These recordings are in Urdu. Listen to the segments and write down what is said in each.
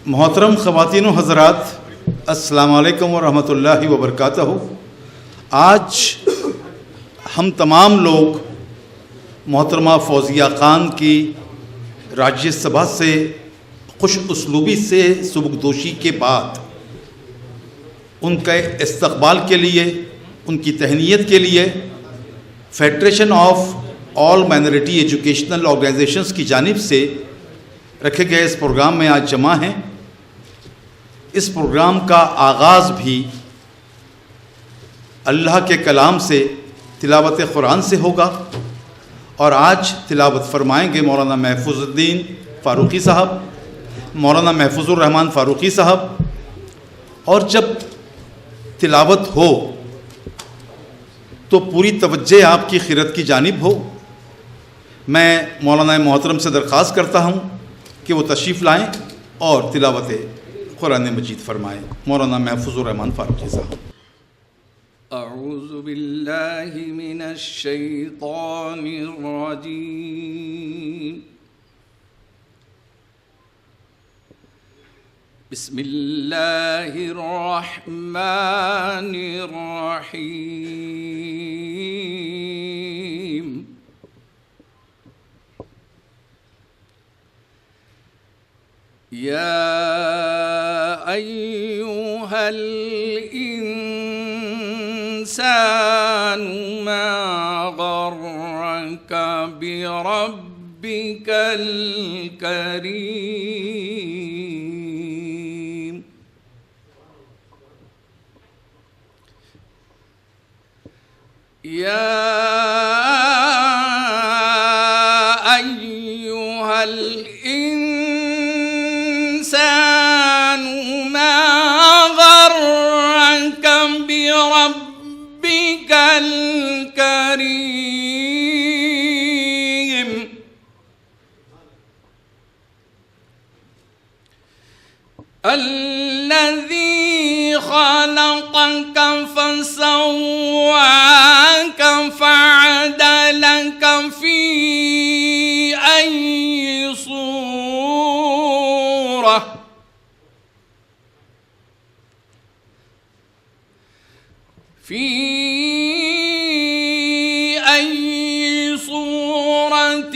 محترم خواتین و حضرات، السلام علیکم ورحمۃ اللہ وبرکاتہ۔ آج ہم تمام لوگ محترمہ فوزیہ خان کی راجیہ سبھا سے خوش اسلوبی سے سبکدوشی کے بعد ان کے استقبال کے لیے، ان کی تہنیت کے لیے federation of all minority educational organisations کی جانب سے رکھے گئے اس پروگرام میں آج جمع ہیں۔ اس پروگرام کا آغاز بھی اللہ کے کلام سے، تلاوت قرآن سے ہوگا، اور آج تلاوت فرمائیں گے مولانا محفوظ الدین فاروقی صاحب، مولانا محفوظ الرحمن فاروقی صاحب۔ اور جب تلاوت ہو تو پوری توجہ آپ کی خیرت کی جانب ہو۔ میں مولانا محترم سے درخواست کرتا ہوں کہ وہ تشریف لائیں اور تلاوت قرآن مجید فرمائیں۔ مولانا محفوظ الرحمن فاروقی صاحب۔ اعوذ باللہ من الشیطان الرجیم، بسم اللہ الرحمن الرحیم۔ یا ایہا الانسان ما غرک بربک الکریم۔ یا ایہا الانسان ما غرک بربک الکریم۔ الذی خلقک فسواک فعدلک فی ای صورة فی ای صورة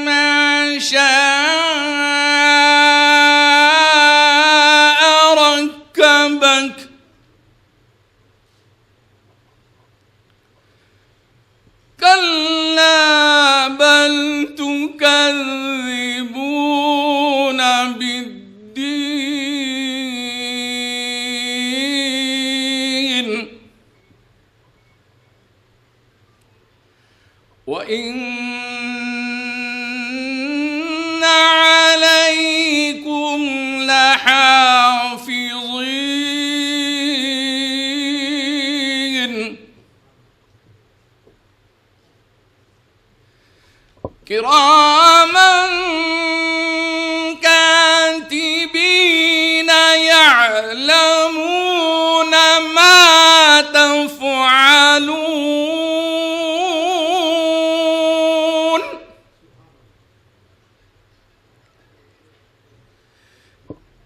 ما شاء رکبک۔ کلا بل تکذبون بالدین، وَإِنَّ عَلَيْكُمْ لَحَافِظِينَ كِرَامًا كَاتِبِينَ يَعْلَمُونَ مَا تَفْعَلُونَ۔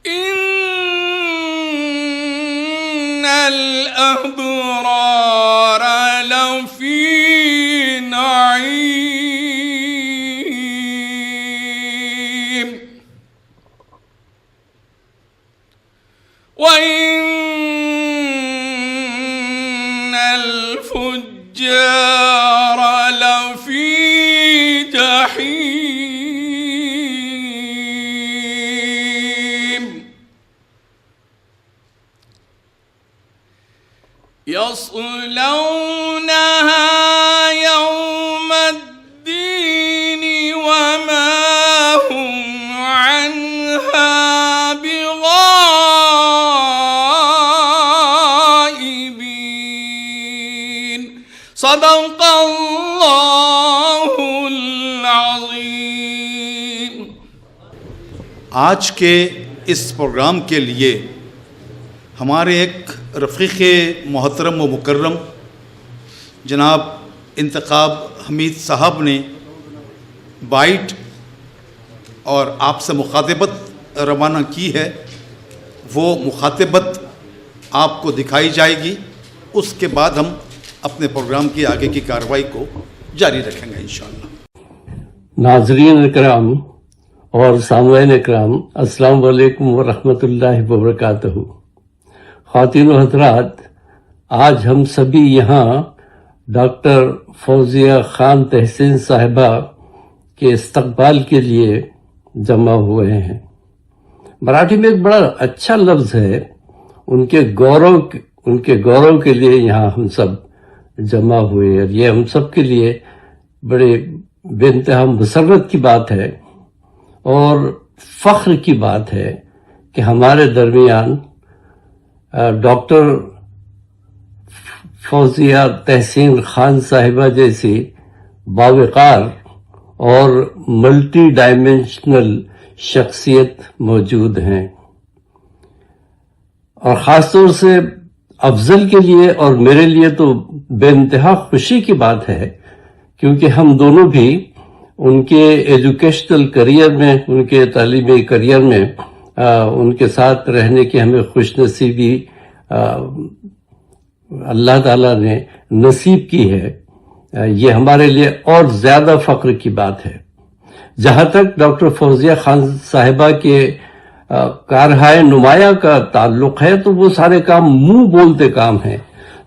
إِنَّ الْأَبْرَارَ لَفِي نَعِيمٍ، وَإِنَّ الْفُجَّارَ لَفِي جَحِيمٍ، يَصْلَوْنَهَا يَوْمَ الدِّينِ وَمَا هُمْ عَنْهَا بِغَائِبِينَ۔ صدق اللہ العظیم۔ آج کے اس پروگرام کے لیے ہمارے ایک رفیق محترم و مکرم جناب انتخاب حمید صاحب نے بائٹ اور آپ سے مخاطبت روانہ کی ہے، وہ مخاطبت آپ کو دکھائی جائے گی. اس کے بعد ہم اپنے پروگرام کی آگے کی کارروائی کو جاری رکھیں گے انشاءاللہ. ناظرین اکرام اور سامعین اکرام، السلام علیکم ورحمۃ اللہ وبرکاتہ. خواتین و حضرات، آج ہم سبھی یہاں ڈاکٹر فوزیہ خان تحسین صاحبہ کے استقبال کے لیے جمع ہوئے ہیں. مراٹھی میں ایک بڑا اچھا لفظ ہے، ان کے گورو کے لیے یہاں ہم سب جمع ہوئے. اور یہ ہم سب کے لیے بڑے بے انتہا مسرت کی بات ہے اور فخر کی بات ہے کہ ہمارے درمیان ڈاکٹر فوزیہ تحسین خان صاحبہ جیسی باوقار اور ملٹی ڈائمینشنل شخصیت موجود ہیں. اور خاص طور سے افضل کے لیے اور میرے لیے تو بے انتہا خوشی کی بات ہے، کیونکہ ہم دونوں بھی ان کے ایجوکیشنل کریئر میں، ان کے تعلیمی کریئر میں ان کے ساتھ رہنے کی ہمیں خوش نصیبی اللہ تعالیٰ نے نصیب کی ہے. یہ ہمارے لیے اور زیادہ فخر کی بات ہے. جہاں تک ڈاکٹر فوزیہ خان صاحبہ کے کارہائے نمایاں کا تعلق ہے، تو وہ سارے کام منہ بولتے کام ہیں.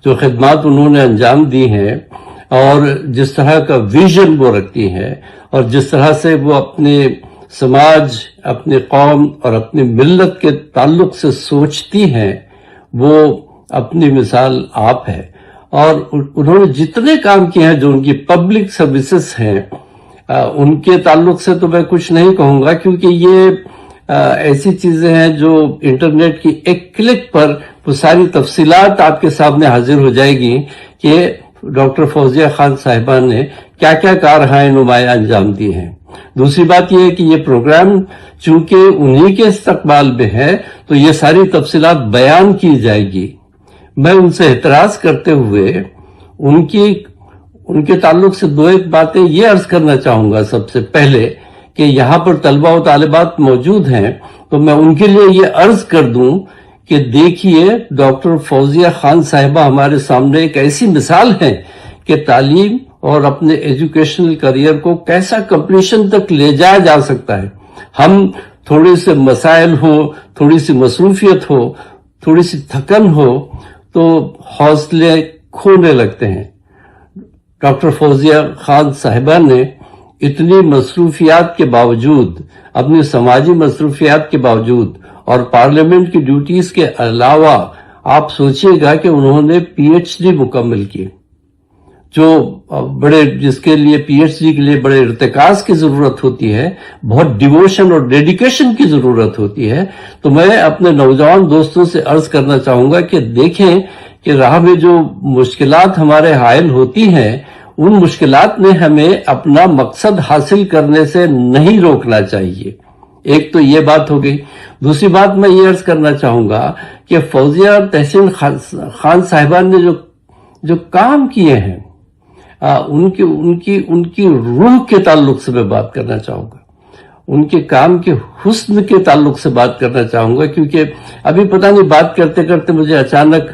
جو خدمات انہوں نے انجام دی ہیں اور جس طرح کا ویژن وہ رکھتی ہیں اور جس طرح سے وہ اپنے سماج، اپنے قوم اور اپنی ملت کے تعلق سے سوچتی ہیں، وہ اپنی مثال آپ ہے. اور انہوں نے جتنے کام کیے ہیں جو ان کی پبلک سروسز ہیں، ان کے تعلق سے تو میں کچھ نہیں کہوں گا، کیونکہ یہ ایسی چیزیں ہیں جو انٹرنیٹ کی ایک کلک پر وہ ساری تفصیلات آپ کے سامنے حاضر ہو جائے گی کہ ڈاکٹر فوزیہ خان صاحبہ نے کیا کیا کارہائے نمایاں انجام دی ہیں. دوسری بات یہ ہے کہ یہ پروگرام چونکہ انہی کے استقبال میں ہے تو یہ ساری تفصیلات بیان کی جائے گی. میں ان سے اعتراض کرتے ہوئے ان کے تعلق سے دو ایک باتیں یہ عرض کرنا چاہوں گا. سب سے پہلے کہ یہاں پر طلبہ و طالبات موجود ہیں تو میں ان کے لیے یہ عرض کر دوں کہ دیکھیے ڈاکٹر فوزیہ خان صاحبہ ہمارے سامنے ایک ایسی مثال ہے کہ تعلیم اور اپنے ایجوکیشنل کریئر کو کیسا کمپلیشن تک لے جایا جا سکتا ہے. ہم تھوڑے سے مسائل ہو، تھوڑی سی مصروفیت ہو، تھوڑی سی تھکن ہو تو حوصلے کھونے لگتے ہیں. ڈاکٹر فوزیہ خان صاحبہ نے اتنی مصروفیات کے باوجود، اپنی سماجی مصروفیات کے باوجود اور پارلیمنٹ کی ڈیوٹیز کے علاوہ، آپ سوچئے گا کہ انہوں نے پی ایچ ڈی مکمل کی، جس کے لیے پی ایچ ڈی کے لیے بڑے ارتکاز کی ضرورت ہوتی ہے، بہت ڈیووشن اور ڈیڈیکیشن کی ضرورت ہوتی ہے. تو میں اپنے نوجوان دوستوں سے عرض کرنا چاہوں گا کہ دیکھیں کہ راہ میں جو مشکلات ہمارے حائل ہوتی ہیں، ان مشکلات نے ہمیں اپنا مقصد حاصل کرنے سے نہیں روکنا چاہیے. ایک تو یہ بات ہو گئی. دوسری بات میں یہ عرض کرنا چاہوں گا کہ فوزیہ تحسین خان صاحبہ نے جو کام کیے ہیں، ان کی روح کے تعلق سے میں بات کرنا چاہوں گا، ان کے کام کے حسن کے تعلق سے بات کرنا چاہوں گا. کیونکہ ابھی پتہ نہیں بات کرتے کرتے مجھے اچانک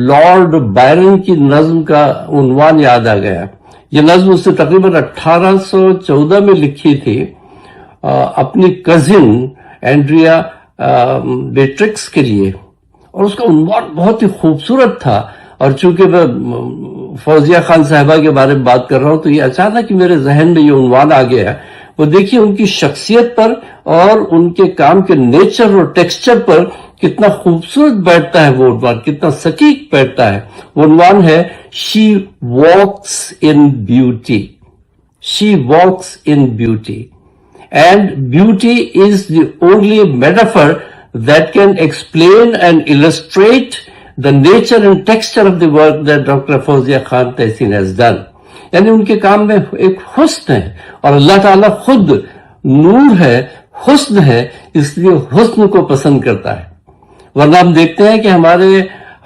لارڈ بائرن کی نظم کا عنوان یاد آ گیا. یہ نظم اس نے تقریباً 1814 میں لکھی تھی اپنی کزن اینڈریا بیٹرکس کے لیے، اور اس کا عنوان بہت ہی خوبصورت تھا. اور چونکہ میں فوزیہ خان صاحبہ کے بارے میں بات کر رہا ہوں تو یہ اچانک میرے ذہن میں یہ عنوان آ گیا. وہ دیکھیے ان کی شخصیت پر اور ان کے کام کے نیچر اور ٹیکسچر پر کتنا خوبصورت بیٹھتا ہے وہ عنوان، کتنا سٹیک بیٹھتا ہے. وہ عنوان ہے she walks in beauty. She walks in beauty and beauty is the only metaphor that can explain and illustrate the nature and texture of the work that Dr. Fawzia Khan Tehseen has done. یعنی ان کے کام میں ایک حسن ہے، اور اللہ تعالیٰ خود نور ہے، حسن ہے، اس لیے حسن کو پسند کرتا ہے. ورنہ ہم دیکھتے ہیں کہ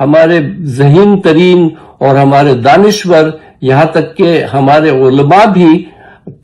ہمارے ذہین ترین اور ہمارے دانشور، یہاں تک کہ ہمارے علماء بھی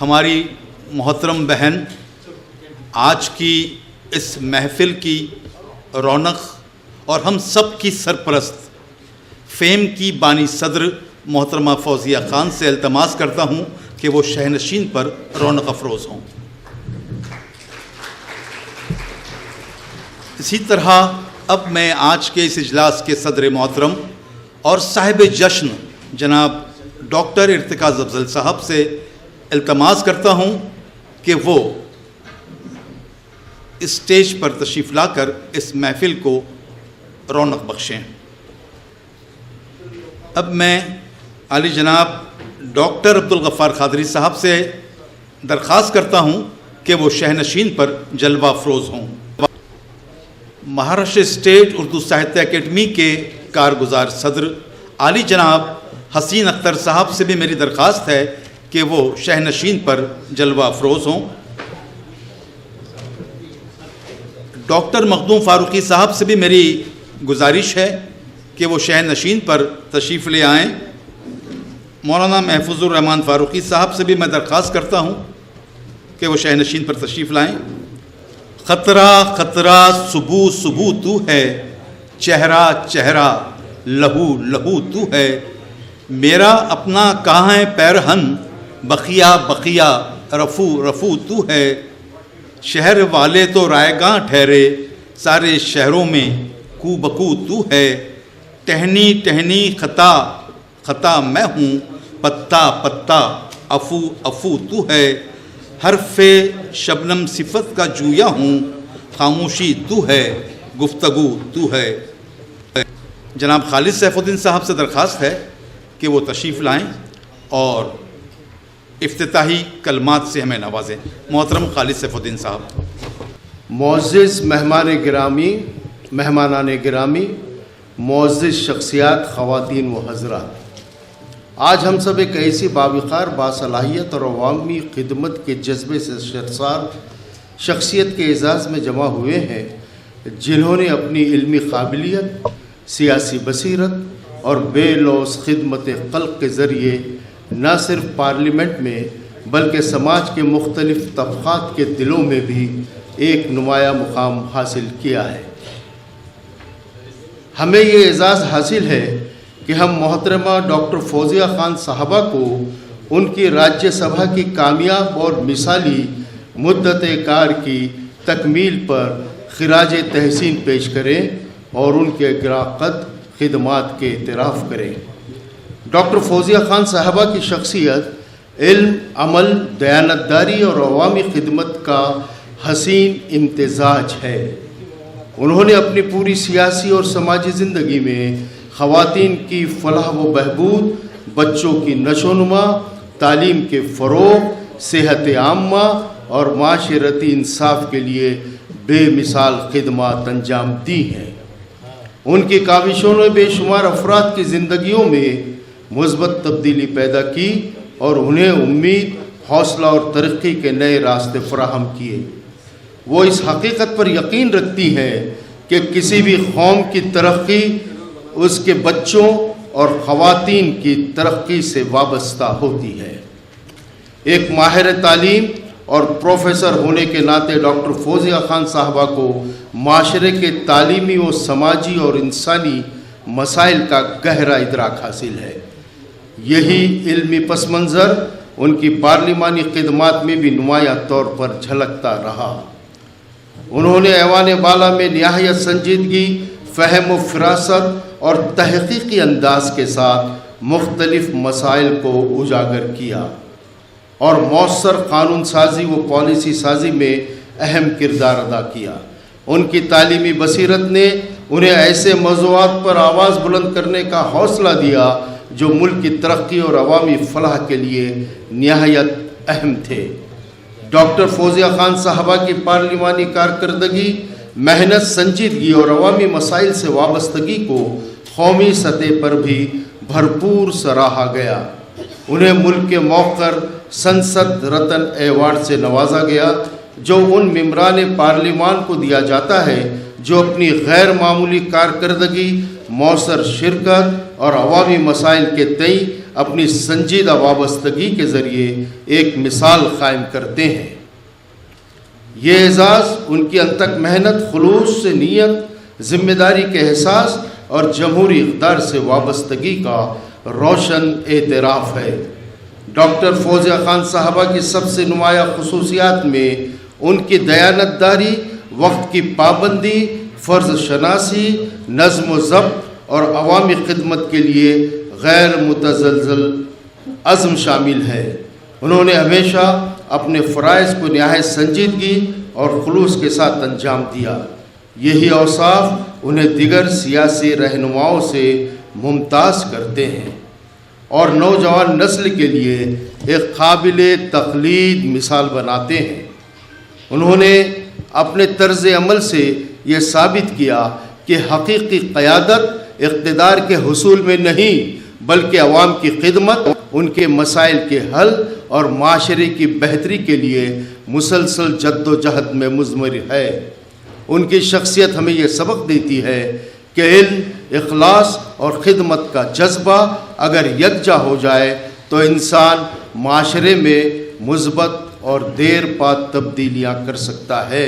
ہماری محترم بہن آج کی اس محفل کی رونق اور ہم سب کی سرپرست فیم کی بانی صدر محترمہ فوزیہ خان سے التماس کرتا ہوں کہ وہ شہنشین پر رونق افروز ہوں۔ اسی طرح اب میں آج کے اس اجلاس کے صدر محترم اور صاحب جشن جناب ڈاکٹر ارتقاء افضل صاحب سے التماس کرتا ہوں کہ وہ اسٹیج پر تشریف لا کر اس محفل کو رونق بخشیں۔ اب میں عالی جناب ڈاکٹر عبدالغفار قادری صاحب سے درخواست کرتا ہوں کہ وہ شہنشین پر جلوہ افروز ہوں۔ مہاراشٹر اسٹیٹ اردو ساہتیہ اکیڈمی کے کارگزار صدر عالی جناب حسین اختر صاحب سے بھی میری درخواست ہے کہ وہ شہنشین پر جلوہ افروز ہوں۔ ڈاکٹر مخدوم فاروقی صاحب سے بھی میری گزارش ہے کہ وہ شہنشین پر تشریف لے آئیں۔ مولانا محفوظ الرحمان فاروقی صاحب سے بھی میں درخواست کرتا ہوں کہ وہ شہنشین پر تشریف لائیں۔ خطرہ خطرہ صبح صبح تو ہے، چہرہ چہرہ لہو لہو تو ہے، میرا اپنا کہاں ہے پیرہن، بقیہ بقیہ رفو رفو تو ہے، شہر والے تو رائے گاں ٹھہرے، سارے شہروں میں کو بکو تو ہے، ٹہنی ٹہنی خطا خطا میں ہوں، پتا پتا افو افو تو ہے، حرف شبنم صفت کا جویا ہوں، خاموشی تو ہے، گفتگو تو ہے۔ جناب خالد سیف الدین صاحب سے درخواست ہے کہ وہ تشریف لائیں اور افتتاحی کلمات سے ہمیں نوازیں۔ محترم خالد سیف الدین صاحب۔ معزز مہمان گرامی، مہمانان گرامی، معزز شخصیات، خواتین و حضرات، آج ہم سب ایک ایسی باوقار، باصلاحیت اور عوامی خدمت کے جذبے سے سرشار شخصیت کے اعزاز میں جمع ہوئے ہیں جنہوں نے اپنی علمی قابلیت، سیاسی بصیرت اور بے لوث خدمت خلق کے ذریعے نہ صرف پارلیمنٹ میں بلکہ سماج کے مختلف طبقات کے دلوں میں بھی ایک نمایاں مقام حاصل کیا ہے۔ ہمیں یہ اعزاز حاصل ہے کہ ہم محترمہ ڈاکٹر فوزیہ خان صاحبہ کو ان کی راجیہ سبھا کی کامیاب اور مثالی مدت کار کی تکمیل پر خراج تحسین پیش کریں اور ان کے گراقد خدمات کے اعتراف کریں۔ ڈاکٹر فوزیہ خان صاحبہ کی شخصیت علم، عمل، دیانتداری اور عوامی خدمت کا حسین امتزاج ہے۔ انہوں نے اپنی پوری سیاسی اور سماجی زندگی میں خواتین کی فلاح و بہبود، بچوں کی نشو و نما، تعلیم کے فروغ، صحت عامہ اور معاشرتی انصاف کے لیے بے مثال خدمات انجام دی ہیں۔ ان کی کاوشوں نے بے شمار افراد کی زندگیوں میں مثبت تبدیلی پیدا کی اور انہیں امید، حوصلہ اور ترقی کے نئے راستے فراہم کیے۔ وہ اس حقیقت پر یقین رکھتی ہیں کہ کسی بھی قوم کی ترقی اس کے بچوں اور خواتین کی ترقی سے وابستہ ہوتی ہے۔ ایک ماہر تعلیم اور پروفیسر ہونے کے ناطے ڈاکٹر فوزیہ خان صاحبہ کو معاشرے کے تعلیمی و سماجی اور انسانی مسائل کا گہرا ادراک حاصل ہے۔ یہی علمی پس منظر ان کی پارلیمانی خدمات میں بھی نمایاں طور پر جھلکتا رہا۔ انہوں نے ایوان بالا میں نہایت سنجیدگی، فہم و فراست اور تحقیقی انداز کے ساتھ مختلف مسائل کو اجاگر کیا اور مؤثر قانون سازی و پالیسی سازی میں اہم کردار ادا کیا۔ ان کی تعلیمی بصیرت نے انہیں ایسے موضوعات پر آواز بلند کرنے کا حوصلہ دیا جو ملک کی ترقی اور عوامی فلاح کے لیے نہایت اہم تھے۔ ڈاکٹر فوزیہ خان صاحبہ کی پارلیمانی کارکردگی، محنت، سنجیدگی اور عوامی مسائل سے وابستگی کو قومی سطح پر بھی بھرپور سراہا گیا۔ انہیں ملک کے موقر سنسد رتن ایوارڈ سے نوازا گیا جو ان ممبران پارلیمان کو دیا جاتا ہے جو اپنی غیر معمولی کارکردگی، مؤثر شرکت اور عوامی مسائل کے تئیں اپنی سنجیدہ وابستگی کے ذریعے ایک مثال قائم کرتے ہیں۔ یہ اعزاز ان کی انتھک محنت، خلوص سے نیت، ذمہ داری کے احساس اور جمہوری اقدار سے وابستگی کا روشن اعتراف ہے۔ ڈاکٹر فوزیہ خان صاحبہ کی سب سے نمایاں خصوصیات میں ان کی دیانت داری، وقت کی پابندی، فرض شناسی، نظم و ضبط اور عوامی خدمت کے لیے غیر متزلزل عزم شامل ہے۔ انہوں نے ہمیشہ اپنے فرائض کو نہایت سنجیدگی اور خلوص کے ساتھ انجام دیا۔ یہی اوصاف انہیں دیگر سیاسی رہنماؤں سے ممتاز کرتے ہیں اور نوجوان نسل کے لیے ایک قابل تقلید مثال بناتے ہیں۔ انہوں نے اپنے طرز عمل سے یہ ثابت کیا کہ حقیقی قیادت اقتدار کے حصول میں نہیں بلکہ عوام کی خدمت، ان کے مسائل کے حل اور معاشرے کی بہتری کے لیے مسلسل جد و جہد میں مضمر ہے۔ ان کی شخصیت ہمیں یہ سبق دیتی ہے کہ علم، اخلاص اور خدمت کا جذبہ اگر یکجا ہو جائے تو انسان معاشرے میں مثبت اور دیر پا تبدیلیاں کر سکتا ہے۔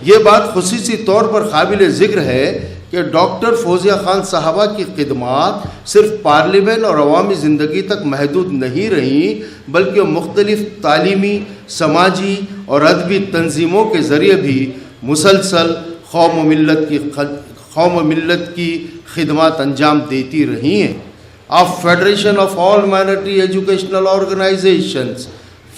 یہ بات خصوصی طور پر قابل ذکر ہے کہ ڈاکٹر فوزیہ خان صاحبہ کی خدمات صرف پارلیمنٹ اور عوامی زندگی تک محدود نہیں رہیں بلکہ مختلف تعلیمی، سماجی اور ادبی تنظیموں کے ذریعے بھی مسلسل قوم و ملت کی خدمات انجام دیتی رہی ہیں۔ آپ federation of all minority educational organisations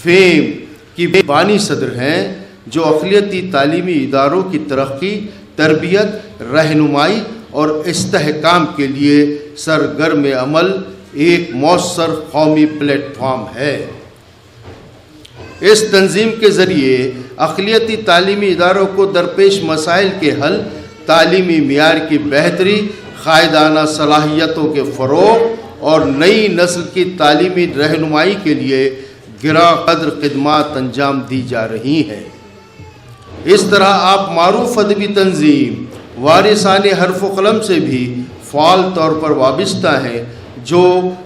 FAME کی بانی صدر ہیں، جو اقلیتی تعلیمی اداروں کی ترقی، تربیت، رہنمائی اور استحکام کے لیے سرگرم عمل ایک مؤثر قومی پلیٹ فارم ہے۔ اس تنظیم کے ذریعے اقلیتی تعلیمی اداروں کو درپیش مسائل کے حل، تعلیمی معیار کی بہتری، قائدانہ صلاحیتوں کے فروغ اور نئی نسل کی تعلیمی رہنمائی کے لیے گراں قدر خدمات انجام دی جا رہی ہیں۔ اس طرح آپ معروف ادبی تنظیم وارثان حرف و قلم سے بھی فعال طور پر وابستہ ہیں، جو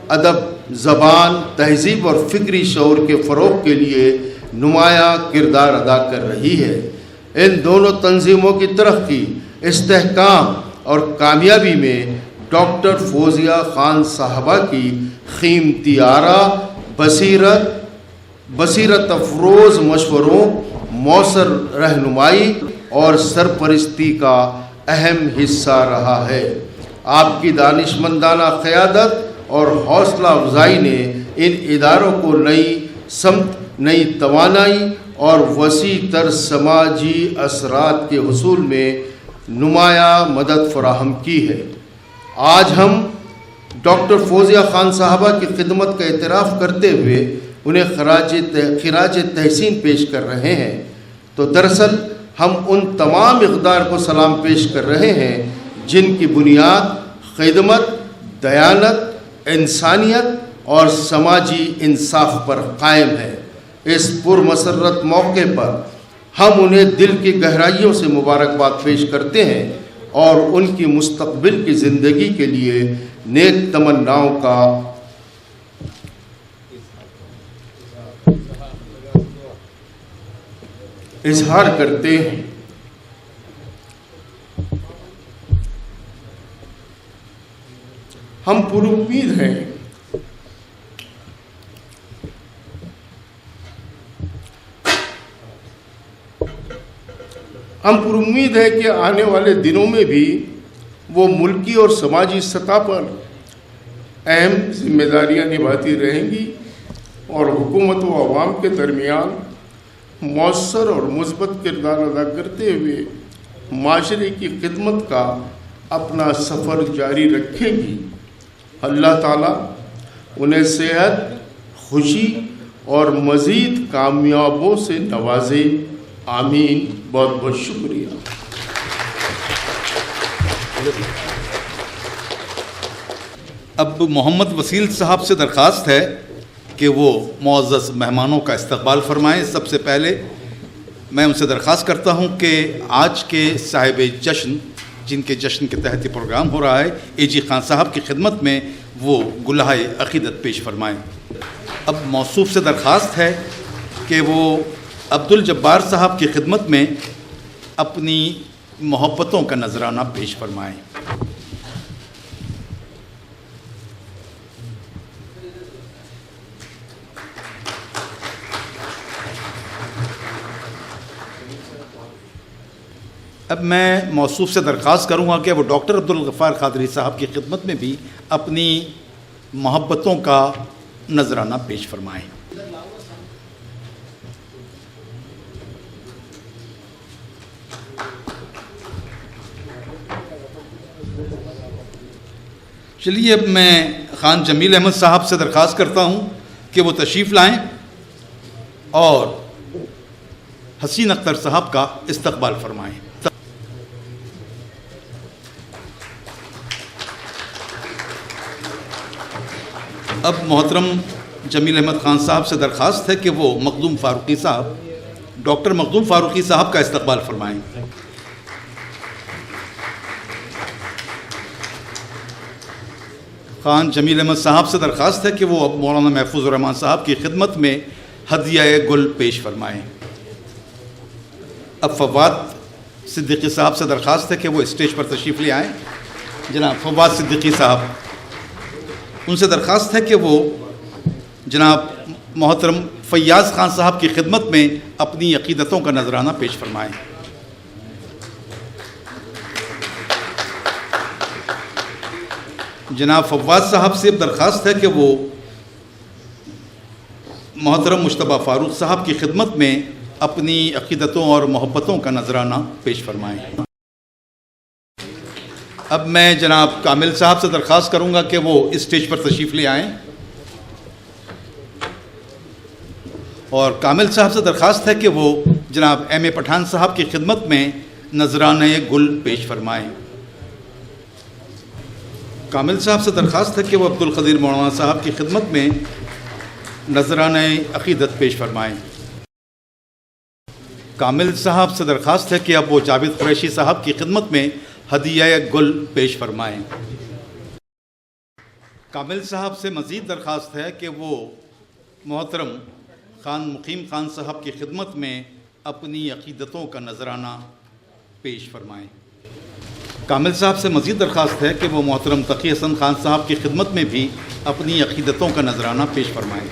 ادب، زبان، تہذیب اور فکری شعور کے فروغ کے لیے نمایاں کردار ادا کر رہی ہے۔ ان دونوں تنظیموں کی ترقی، استحکام اور کامیابی میں ڈاکٹر فوزیہ خان صاحبہ کی قیمتی آراء، بصیرت افروز مشوروں، مؤثر رہنمائی اور سرپرستی کا اہم حصہ رہا ہے۔ آپ کی دانشمندانہ قیادت اور حوصلہ افزائی نے ان اداروں کو نئی سمت، نئی توانائی اور وسیع تر سماجی اثرات کے حصول میں نمایاں مدد فراہم کی ہے۔ آج ہم ڈاکٹر فوزیہ خان صاحبہ کی خدمت کا اعتراف کرتے ہوئے انہیں خراج تحسین پیش کر رہے ہیں، تو دراصل ہم ان تمام اقدار کو سلام پیش کر رہے ہیں جن کی بنیاد خدمت، دیانت، انسانیت اور سماجی انصاف پر قائم ہے۔ اس پرمسرت موقع پر ہم انہیں دل کی گہرائیوں سے مبارکباد پیش کرتے ہیں اور ان کی مستقبل کی زندگی کے لیے نیک تمناؤں کا اظہار کرتے ہیں۔ ہم پر امید ہیں کہ آنے والے دنوں میں بھی وہ ملکی اور سماجی سطح پر اہم ذمہ داریاں نبھاتی رہیں گی اور حکومت و عوام کے درمیان مؤثر اور مثبت کردار ادا کرتے ہوئے معاشرے کی خدمت کا اپنا سفر جاری رکھے گی۔ اللہ تعالیٰ انہیں صحت، خوشی اور مزید کامیابوں سے نوازے، آمین۔ بہت بہت شکریہ۔ اب محمد وسیل صاحب سے درخواست ہے کہ وہ معزز مہمانوں کا استقبال فرمائیں۔ سب سے پہلے میں ان سے درخواست کرتا ہوں کہ آج کے صاحب جشن جن کے جشن کے تحت یہ پروگرام ہو رہا ہے، اے جی خان صاحب کی خدمت میں وہ گلہائے عقیدت پیش فرمائیں۔ اب موصوف سے درخواست ہے کہ وہ عبدالجبار صاحب کی خدمت میں اپنی محبتوں کا نذرانہ پیش فرمائیں۔ اب میں موصوف سے درخواست کروں گا کہ وہ ڈاکٹر عبدالغفار قادری صاحب کی خدمت میں بھی اپنی محبتوں کا نذرانہ پیش فرمائیں۔ چلیے اب میں خان جمیل احمد صاحب سے درخواست کرتا ہوں کہ وہ تشریف لائیں اور حسین اختر صاحب کا استقبال فرمائیں۔ اب محترم جمیل احمد خان صاحب سے درخواست ہے کہ وہ مخدوم فاروقی صاحب، ڈاکٹر مخدوم فاروقی صاحب کا استقبال فرمائیں۔ خان جمیل احمد صاحب سے درخواست ہے کہ وہ مولانا محفوظ الرحمان صاحب کی خدمت میں ہدیہ گل پیش فرمائیں۔ اب فواد صدیقی صاحب سے درخواست ہے کہ وہ اسٹیج پر تشریف لے آئیں۔ جناب فواد صدیقی صاحب، ان سے درخواست ہے کہ وہ جناب محترم فیاض خان صاحب کی خدمت میں اپنی عقیدتوں کا نذرانہ پیش فرمائیں۔ جناب فواد صاحب سے درخواست ہے کہ وہ محترم مجتبیٰ فاروق صاحب کی خدمت میں اپنی عقیدتوں اور محبتوں کا نذرانہ پیش فرمائیں۔ اب میں جناب کامل صاحب سے درخواست کروں گا کہ وہ اسٹیج پر تشریف لے آئیں، اور کامل صاحب سے درخواست ہے کہ وہ جناب ایم اے پٹھان صاحب کی خدمت میں نذرانہ گل پیش فرمائیں۔ کامل صاحب سے درخواست ہے کہ وہ عبدالقدیر مولانا صاحب کی خدمت میں نذرانہ عقیدت پیش فرمائیں۔ کامل صاحب سے درخواست ہے کہ اب وہ جاوید قریشی صاحب کی خدمت میں ہدیہ گل پیش فرمائیں۔ کامل صاحب سے مزید درخواست ہے کہ وہ محترم خان مقیم خان صاحب کی خدمت میں اپنی عقیدتوں کا نذرانہ پیش فرمائیں۔ کامل صاحب سے مزید درخواست ہے کہ وہ محترم تقی حسن خان صاحب کی خدمت میں بھی اپنی عقیدتوں کا نذرانہ پیش فرمائیں۔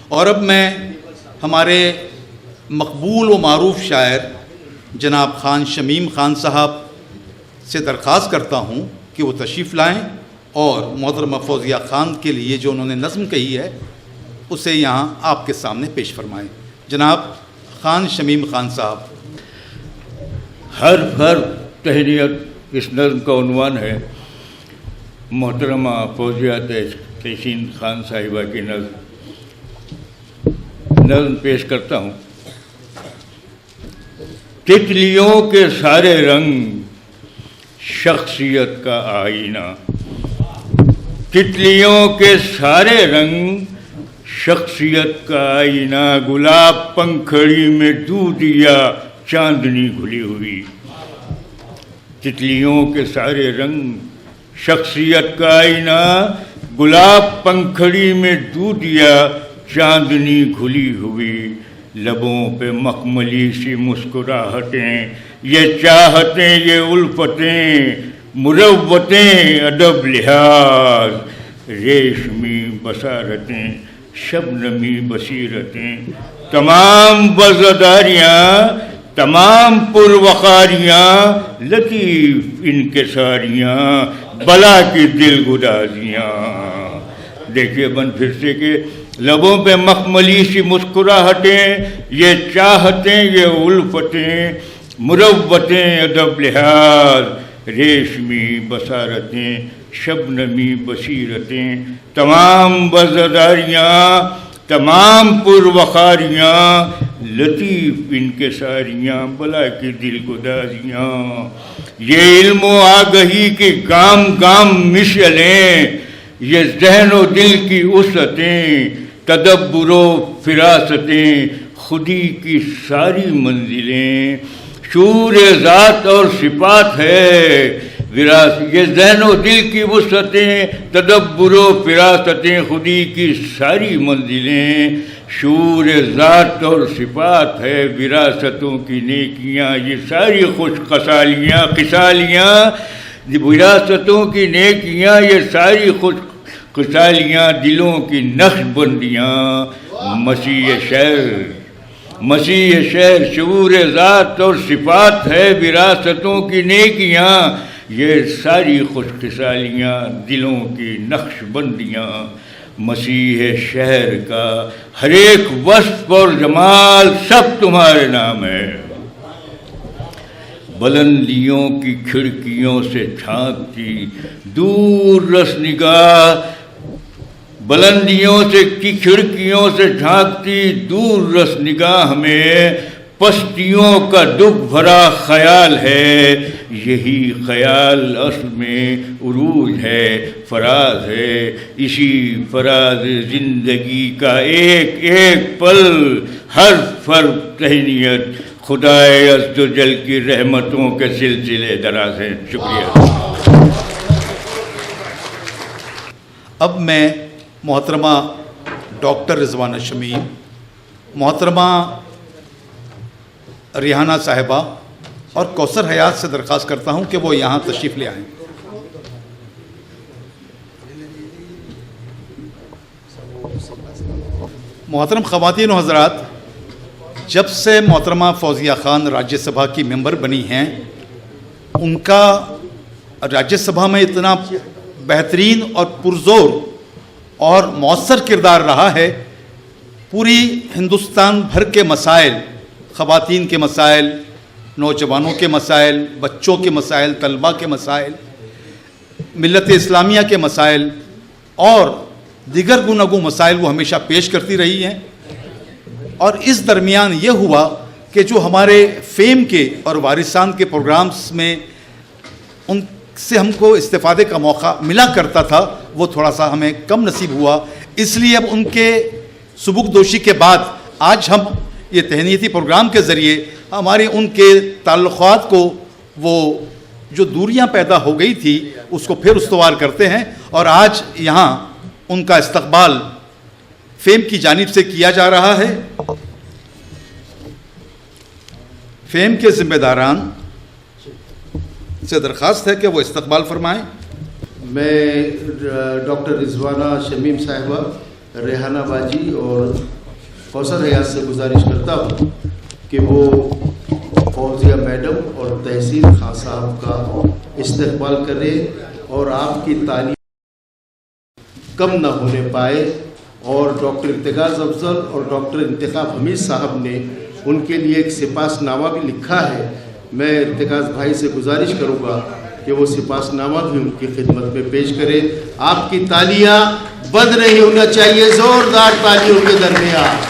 اور اب میں ہمارے مقبول و معروف شاعر جناب خان شمیم خان صاحب سے درخواست کرتا ہوں کہ وہ تشریف لائیں اور محترمہ فوزیہ خان کے لیے جو انہوں نے نظم کہی ہے اسے یہاں آپ کے سامنے پیش فرمائیں۔ جناب خان شمیم خان صاحب۔ حرف حرف تہنیت اس نظم کا عنوان ہے۔ محترمہ فوزیہ تحسین خان صاحبہ کی نظم پیش کرتا ہوں۔ تتلیوں کے سارے رنگ شخصیت کا آئینہ، تتلیوں کے سارے رنگ شخصیت کا آئینہ، گلاب پنکھڑی میں دودھ یا چاندنی گھلی ہوئی۔ تتلیوں کے سارے رنگ شخصیت کا آئینہ، گلاب پنکھڑی میں دودھ یا چاندنی گھلی ہوئی، لبوں پہ مخملی سی مسکراہٹیں، یہ چاہتیں یہ الفتیں، مروتیں ادب لحاظ، ریشمی بصارتیں شبنمی بصیرتیں، تمام وزداریاں تمام پروقاریاں، لطیف انکساریاں بلا کی دل گدازیاں۔ دیکھیے بند پھر سے کہ لبوں پہ مخملی سی مسکراہٹیں، یہ چاہتیں یہ الفتیں، مروتیں ادب لحاظ، ریشمی بصارتیں شبنمی بصیرتیں، تمام وزداریاں تمام پروقاریاں، لطیف انکساریاں بلا کی دل گدازیاں۔ یہ علم و آگہی کی گام گام مشعلیں، یہ ذہن و دل کی وسعتیں، تدبر و فراستیں، خودی کی ساری منزلیں، شعور ذات اور صفات ہے، یہ ذہن و دل کی وسعتیں، تدبر و فراستیں، خودی کی ساری منزلیں، شعور ذات اور صفات ہے، وراثتوں کی نیکیاں، یہ ساری خوش خصالیاں، وراثتوں کی نیکیاں، یہ ساری خوش خصالیاں، دلوں کی نقش بندیاں، مسیح شہر شعور ذات اور صفات ہے، وراثتوں کی نیکیاں، یہ ساری خوش خصالیاں، دلوں کی نقش بندیاں، مسیح شہر کا ہر ایک وصف اور جمال سب تمہارے نام ہے۔ بلندیوں کی کھڑکیوں سے جھانکتی دور رس نگاہ، بلندیوں کی کھڑکیوں سے جھانکتی دور رس نگاہ میں پستیوں کا دکھ بھرا خیال ہے، یہی خیال اصل میں عروج ہے، فراز ہے، اسی فراز زندگی کا ایک ایک پل، ہر فرد تہنیت، خدائے عز و جل کی رحمتوں کے سلسلے دراز ہیں۔ شکریہ۔ اب میں محترمہ ڈاکٹر رضوانہ شمیم، محترمہ ریحانہ صاحبہ اور کوثر حیات سے درخواست کرتا ہوں کہ وہ یہاں تشریف لے آئیں۔ محترم خواتین و حضرات، جب سے محترمہ فوزیہ خان راجیہ سبھا کی ممبر بنی ہیں، ان کا راجیہ سبھا میں اتنا بہترین اور پرزور اور مؤثر کردار رہا ہے، پوری ہندوستان بھر کے مسائل، خواتین کے مسائل، نوجوانوں کے مسائل، بچوں کے مسائل، طلباء کے مسائل، ملت اسلامیہ کے مسائل اور دیگر گوناگوں مسائل وہ ہمیشہ پیش کرتی رہی ہیں۔ اور اس درمیان یہ ہوا کہ جو ہمارے فیم کے اور وارثان کے پروگرامز میں ان سے ہم کو استفادے کا موقع ملا کرتا تھا، وہ تھوڑا سا ہمیں کم نصیب ہوا، اس لیے اب ان کے سبکدوشی کے بعد آج ہم یہ تہنیتی پروگرام کے ذریعے ہماری ان کے تعلقات کو، وہ جو دوریاں پیدا ہو گئی تھی اس کو پھر استوار کرتے ہیں، اور آج یہاں ان کا استقبال فیم کی جانب سے کیا جا رہا ہے۔ فیم کے ذمہ داران سے درخواست ہے کہ وہ استقبال فرمائیں۔ میں ڈاکٹر رضوانہ شمیم صاحبہ، ریحانہ باجی اور کوثر حیات سے گزارش کرتا ہوں کہ وہ فوزیہ میڈم اور تحصیل خان صاحب کا استقبال کرے اور آپ کی تعلیم کم نہ ہونے پائے، اور ڈاکٹر ارتکاز افضل اور ڈاکٹر انتخاب حمید صاحب نے ان کے لیے ایک سپاس نامہ بھی لکھا ہے۔ میں ارتکاز بھائی سے گزارش کروں گا کہ وہ سپاس نامہ بھی ان کی خدمت میں پیش کرے۔ آپ کی تالیاں بند نہیں ہونا چاہیے، زوردار تالیوں کے درمیان۔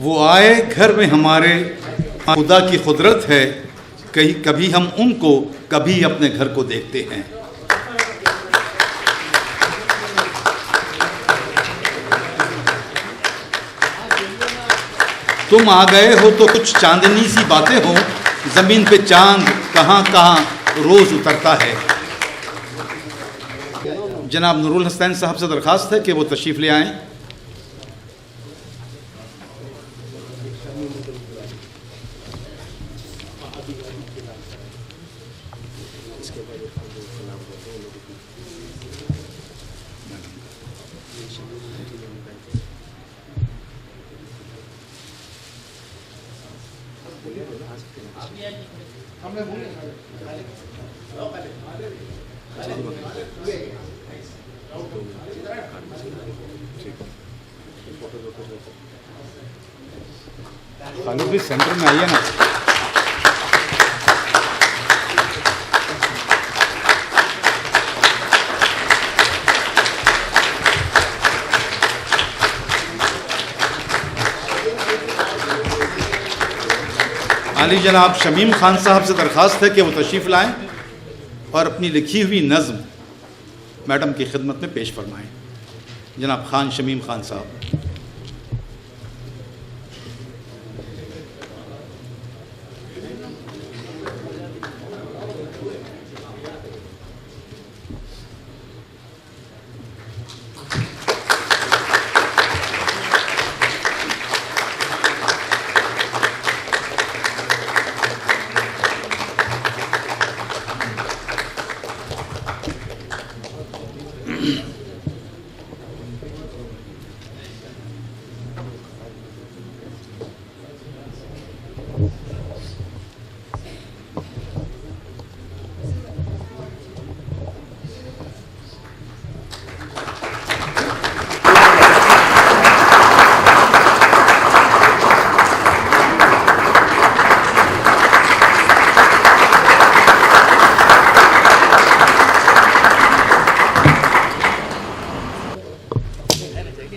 وہ آئے گھر میں ہمارے، خدا کی قدرت ہے، کبھی ہم ان کو کبھی اپنے گھر کو دیکھتے ہیں۔ تم آ گئے ہو تو کچھ چاندنی سی باتیں ہوں، زمین پہ چاند کہاں کہاں روز اترتا ہے۔ جناب نور الحسین صاحب سے درخواست ہے کہ وہ تشریف لے آئیں۔ خالد بھی سینٹر میں آئیے نا۔ آمین۔ عالی جناب شمیم خان صاحب سے درخواست ہے کہ وہ تشریف لائیں اور اپنی لکھی ہوئی نظم میڈم کی خدمت میں پیش فرمائیں. جناب خان شمیم خان صاحب.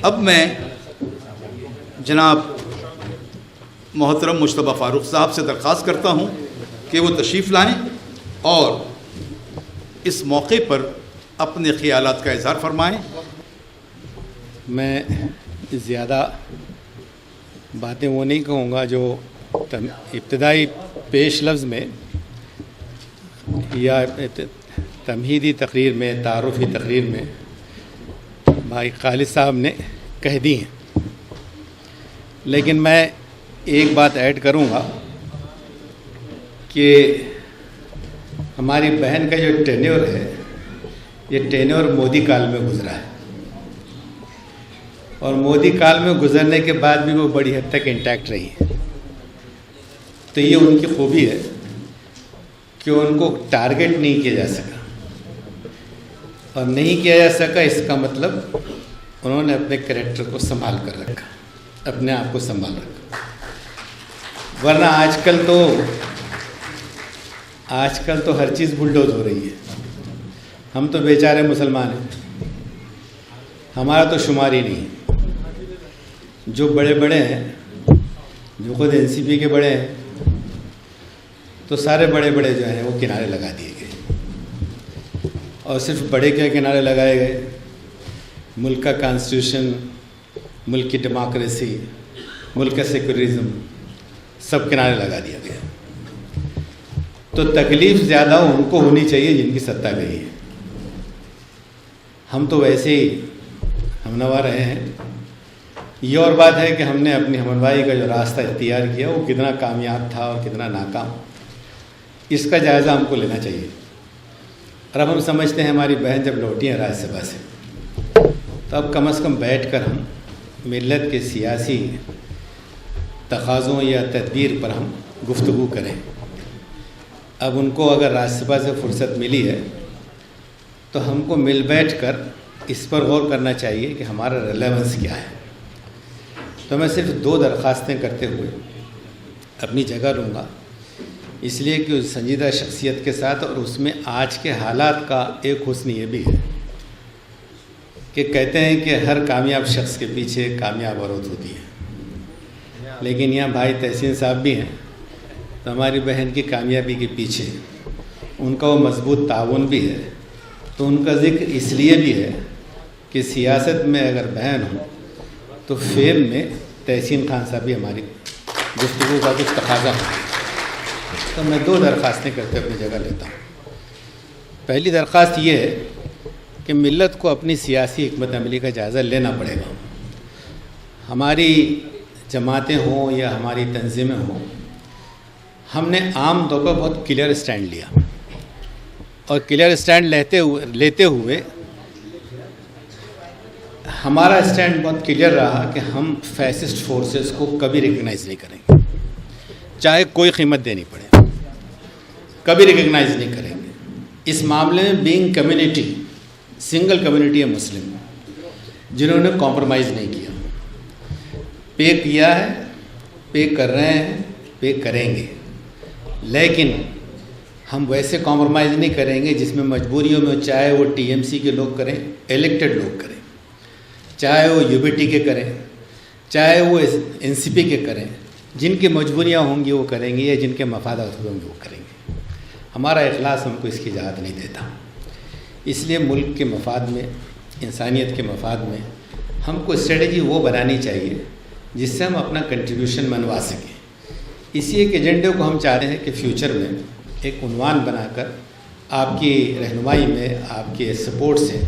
اب میں جناب محترم مجتبیٰ فاروق صاحب سے درخواست کرتا ہوں کہ وہ تشریف لائیں اور اس موقع پر اپنے خیالات کا اظہار فرمائیں. میں زیادہ باتیں وہ نہیں کہوں گا جو ابتدائی پیش لفظ میں یا تمہیدی تقریر میں تعارفی تقریر میں بھائی خالد صاحب نے کہہ دی ہیں، لیکن میں ایک بات ایڈ کروں گا کہ ہماری بہن کا جو ٹینیور ہے یہ ٹینیور مودی کال میں گزرا ہے، اور مودی کال میں گزرنے کے بعد بھی وہ بڑی حد تک انٹیکٹ رہی ہے. تو یہ ان کی خوبی ہے کہ ان کو ٹارگٹ نہیں کیا جا سکا، اور نہیں کیا جا سکا اس کا مطلب انہوں نے اپنے کریکٹر کو سنبھال کر رکھا، اپنے آپ کو سنبھال رکھا. ورنہ آج کل تو ہر چیز بلڈوز ہو رہی ہے. ہم تو بیچارے مسلمان ہیں، ہمارا تو شمار ہی نہیں. جو بڑے بڑے ہیں، جو خود NCP کے بڑے ہیں، تو سارے بڑے بڑے جو ہیں وہ کنارے لگا دیے گئے، اور صرف بڑے کے کنارے لگائے گئے. ملک کا کانسٹیٹیوشن، ملک کی ڈیموکریسی، ملک کا سیکولرزم سب کنارے لگا دیا گیا. تو تکلیف زیادہ ان کو ہونی چاہیے جن کی سطح گئی ہے. ہم تو ویسے ہی ہمنوا رہے ہیں. یہ اور بات ہے کہ ہم نے اپنی ہمنوائی کا جو راستہ اختیار کیا وہ کتنا کامیاب تھا اور کتنا ناکام، اس کا جائزہ ہم کو لینا چاہیے. اور اب ہم سمجھتے ہیں ہماری بہن جب لوٹی ہیں راج سبھا سے، تو اب کم از کم بیٹھ کر ہم ملت کے سیاسی تقاضوں یا تدبیر پر ہم گفتگو کریں. اب ان کو اگر راج سبھا سے فرصت ملی ہے تو ہم کو مل بیٹھ کر اس پر غور کرنا چاہیے کہ ہمارا ریلیونس کیا ہے. تو میں صرف 2 درخواستیں کرتے ہوئے اپنی جگہ لوں گا، اس لیے کہ اس سنجیدہ شخصیت کے ساتھ، اور اس میں آج کے حالات کا ایک حسن یہ بھی ہے کہ کہتے ہیں کہ ہر کامیاب شخص کے پیچھے ایک کامیاب عورت ہوتی ہے، لیکن یہاں بھائی تحسین صاحب بھی ہیں. تو ہماری بہن کی کامیابی کے پیچھے ان کا وہ مضبوط تعاون بھی ہے. تو ان کا ذکر اس لیے بھی ہے کہ سیاست میں اگر بہن ہوں تو فیم میں تحسین خان صاحب بھی ہماری گفتگو کا کچھ تقاضا ہے. تو میں 2 درخواستیں کرتے اپنی جگہ لیتا ہوں. پہلی درخواست یہ ہے کہ ملت کو اپنی سیاسی حکمت عملی کا جائزہ لینا پڑے گا. ہماری جماعتیں ہوں یا ہماری تنظیمیں ہوں، ہم نے عام طور پر بہت کلیئر سٹینڈ لیا، اور کلیئر سٹینڈ لیتے ہوئے ہمارا سٹینڈ بہت کلیئر رہا کہ ہم فیسسٹ فورسز کو کبھی ریکگنائز نہیں کریں گے، چاہے کوئی قیمت دینی پڑے، کبھی ریکگنائز نہیں کریں گے. اس معاملے میں بینگ کمیونٹی، سنگل کمیونٹی ہے مسلم، جنہوں نے کمپرومائز نہیں کیا، پے کیا ہے، پے کر رہے ہیں، پے کریں گے. لیکن ہم ویسے کمپرومائز نہیں کریں گے جس میں مجبوریوں میں، چاہے وہ TMC کے لوگ کریں، الیکٹڈ لوگ کریں، چاہے وہ UBT کے کریں، چاہے وہ NCP کے کریں، جن کی مجبوریاں ہوں گی وہ کریں گے یا جن کے مفادات ہوں گے وہ کریں گے. ہمارا اخلاص ہم کو اس کی اجازت نہیں دیتا. اس لیے ملک کے مفاد میں، انسانیت کے مفاد میں ہم کو اسٹریٹجی وہ بنانی چاہیے جس سے ہم اپنا کنٹریبیوشن منوا سکیں. اسی ایک ایجنڈے کو ہم چاہتے ہیں کہ فیوچر میں ایک عنوان بنا کر آپ کی رہنمائی میں، آپ کے سپورٹ سے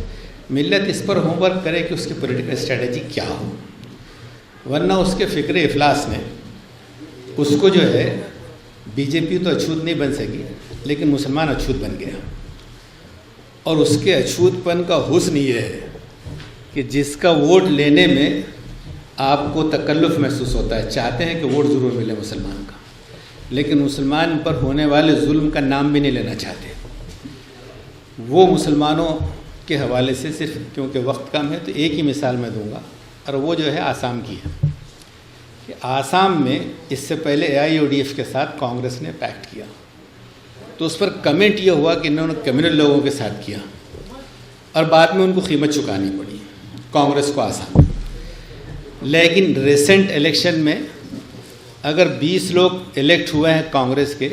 ملت اس پر ہوم ورک کرے کہ اس کی پولیٹیکل اسٹریٹجی کیا ہو. ورنہ اس کے فکر افلاس میں اس کو جو ہے بی جے پی تو اچھوت نہیں بن سکی لیکن مسلمان اچھوت بن گیا. اور اس کے اچھوت پن کا حسن یہ ہے کہ جس کا ووٹ لینے میں آپ کو تکلف محسوس ہوتا ہے، چاہتے ہیں کہ ووٹ ضرور ملے مسلمان کا، لیکن مسلمان پر ہونے والے ظلم کا نام بھی نہیں لینا چاہتے. وہ مسلمانوں کے حوالے سے صرف کیونکہ وقت کم ہے تو ایک ہی مثال میں دوں گا، اور وہ جو ہے آسام کی ہے کہ آسام میں اس سے پہلے AIUDF کے ساتھ کانگریس نے پیکٹ کیا، تو اس پر کمنٹ یہ ہوا کہ انہوں نے کمیونل لوگوں کے ساتھ کیا اور بعد میں ان کو قیمت چکانی پڑی کانگریس کو آسام میں. لیکن ریسنٹ الیکشن میں اگر 20 لوگ الیکٹ ہوئے ہیں کانگریس کے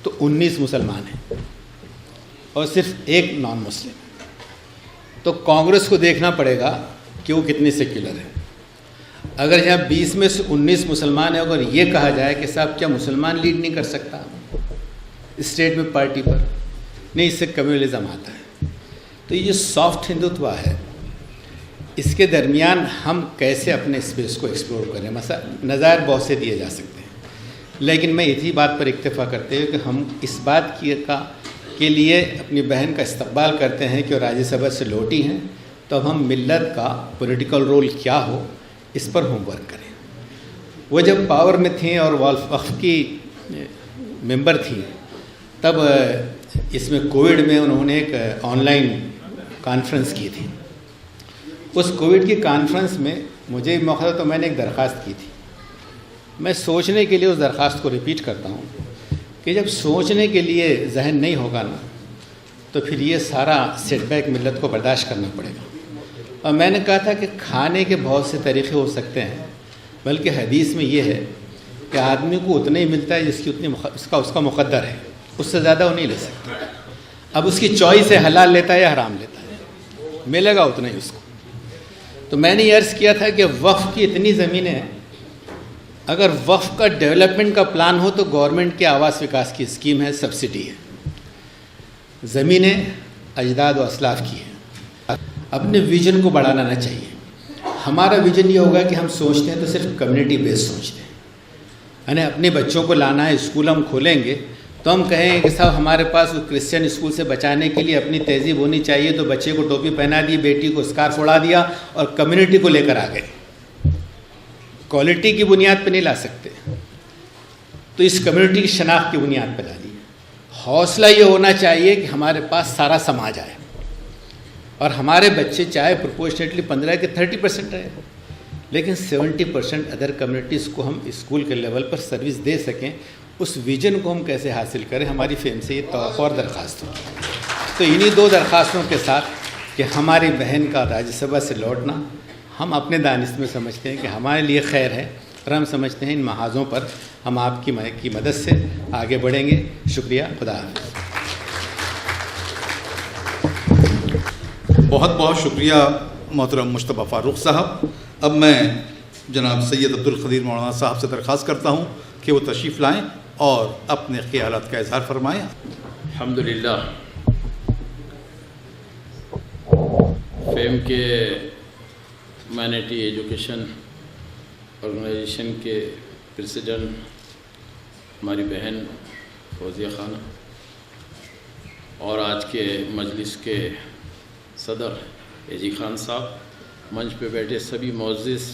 تو 19 مسلمان ہیں اور صرف ایک نان مسلم. تو کانگریس کو دیکھنا پڑے گا کہ وہ کتنی سیکولر ہے. اگر یہاں 20 میں سے 19 مسلمان ہیں، اگر یہ کہا جائے کہ صاحب کیا مسلمان لیڈ نہیں کر سکتا اسٹیٹ میں پارٹی پر؟ نہیں، اس سے کمیونلزم آتا ہے. تو یہ جو سافٹ ہندوتوا ہے اس کے درمیان ہم کیسے اپنے اسپیس کو ایکسپلور کریں؟ مثلا نظائر بہت سے دیے جا سکتے ہیں، لیکن میں اسی بات پر اکتفا کرتے ہوئے کہ ہم اس بات کے لیے اپنی بہن کا استقبال کرتے ہیں کہ وہ راجیہ سبھا سے لوٹی ہیں، تو اب ہم ملت کا پولیٹیکل رول کیا ہو اس پر ہوم ورک کریں. وہ جب پاور میں تھیں اور وقف کی ممبر تھیں تب اس میں کووڈ میں انہوں نے ایک آن لائن کانفرنس کی تھی. اس کووڈ کی کانفرنس میں مجھے موقع تھا تو میں نے ایک درخواست کی تھی. میں سوچنے کے لیے اس درخواست کو ریپیٹ کرتا ہوں کہ جب سوچنے کے لیے ذہن نہیں ہوگا نا تو پھر یہ سارا سیٹ بیک ملت کو برداشت کرنا پڑے گا. اور میں نے کہا تھا کہ کھانے کے بہت سے طریقے ہو سکتے ہیں، بلکہ حدیث میں یہ ہے کہ آدمی کو اتنا ہی ملتا ہے جس کی اتنی اس کا مقدر ہے، اس سے زیادہ وہ نہیں لے سکتا. اب اس کی چوائس ہے حلال لیتا ہے یا حرام لیتا ہے، ملے گا اتنا ہی اس کو. تو میں نے یہ عرض کیا تھا کہ وقف کی اتنی زمینیں ہیں، اگر وقف کا ڈیولپمنٹ کا پلان ہو تو گورنمنٹ کے آواس وکاس کی اسکیم ہے، سبسڈی ہے. زمینیں اجداد و اسلاف کی ہیں. اپنے ویژن کو بڑھانا نہ چاہیے. ہمارا ویژن یہ ہوگا کہ ہم سوچتے ہیں تو صرف کمیونٹی بیس سوچتے ہیں، یعنی اپنے بچوں کو لانا ہے، اسکول ہم کھولیں گے تو ہم کہیں گے کہ صاحب ہمارے پاس وہ کرسچن اسکول سے بچانے کے لیے اپنی تہذیب ہونی چاہیے، تو بچے کو ٹوپی پہنا دی، بیٹی کو اسکارف اڑا دیا اور کمیونٹی کو لے کر آ گئے. کوالٹی کی بنیاد پہ نہیں لا سکتے تو اس کمیونٹی کی شناخت کی بنیاد پہ لا دی. حوصلہ یہ ہونا چاہیے کہ ہمارے پاس سارا سماج آئے اور ہمارے بچے چاہے پروپورشنیٹلی 15 کے 30% رہے لیکن 70% ادر کمیونٹیز کو ہم اسکول کے لیول پر سروس دے سکیں. اس ویژن کو ہم کیسے حاصل کریں، ہماری فہم سے یہ توقع اور درخواست ہو. تو انہی دو درخواستوں کے ساتھ کہ ہماری بہن کا راجیہ سبھا سے لوٹنا ہم اپنے دانست میں سمجھتے ہیں کہ ہمارے لیے خیر ہے، اور ہم سمجھتے ہیں ان محاذوں پر ہم آپ کی مدد سے آگے بڑھیں گے. شکریہ. خدا حافظ. بہت بہت شکریہ محترم مجتبیٰ فاروق صاحب. اب میں جناب سید عبدالقدیر مولانا صاحب سے درخواست کرتا ہوں کہ وہ تشریف لائیں اور اپنے خیالات کا اظہار فرمائیں. الحمدللہ فیم کے ہیومینٹی ایجوکیشن آرگنائزیشن کے پریزیڈنٹ ہماری بہن فوزیہ خانہ اور آج کے مجلس کے صدر ایجی خان صاحب، منچ پہ بیٹھے سبھی معزز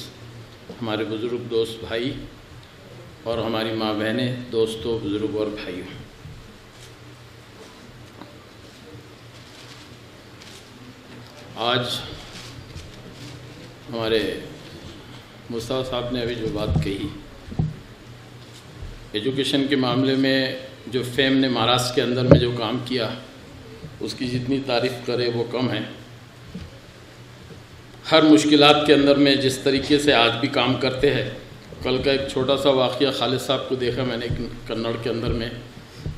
ہمارے بزرگ دوست بھائی اور ہماری ماں بہنیں، دوستوں، بزرگ اور بھائیوں، آج ہمارے مصطفیٰ صاحب نے ابھی جو بات کہی، ایجوکیشن کے معاملے میں جو فیم نے مہاراشٹر کے اندر میں جو کام کیا اس کی جتنی تعریف کرے وہ کم ہے. ہر مشکلات کے اندر میں جس طریقے سے آج بھی کام کرتے ہیں کل کا ایک چھوٹا سا واقعہ خالد صاحب کو دیکھا میں نے کنڑ کے اندر میں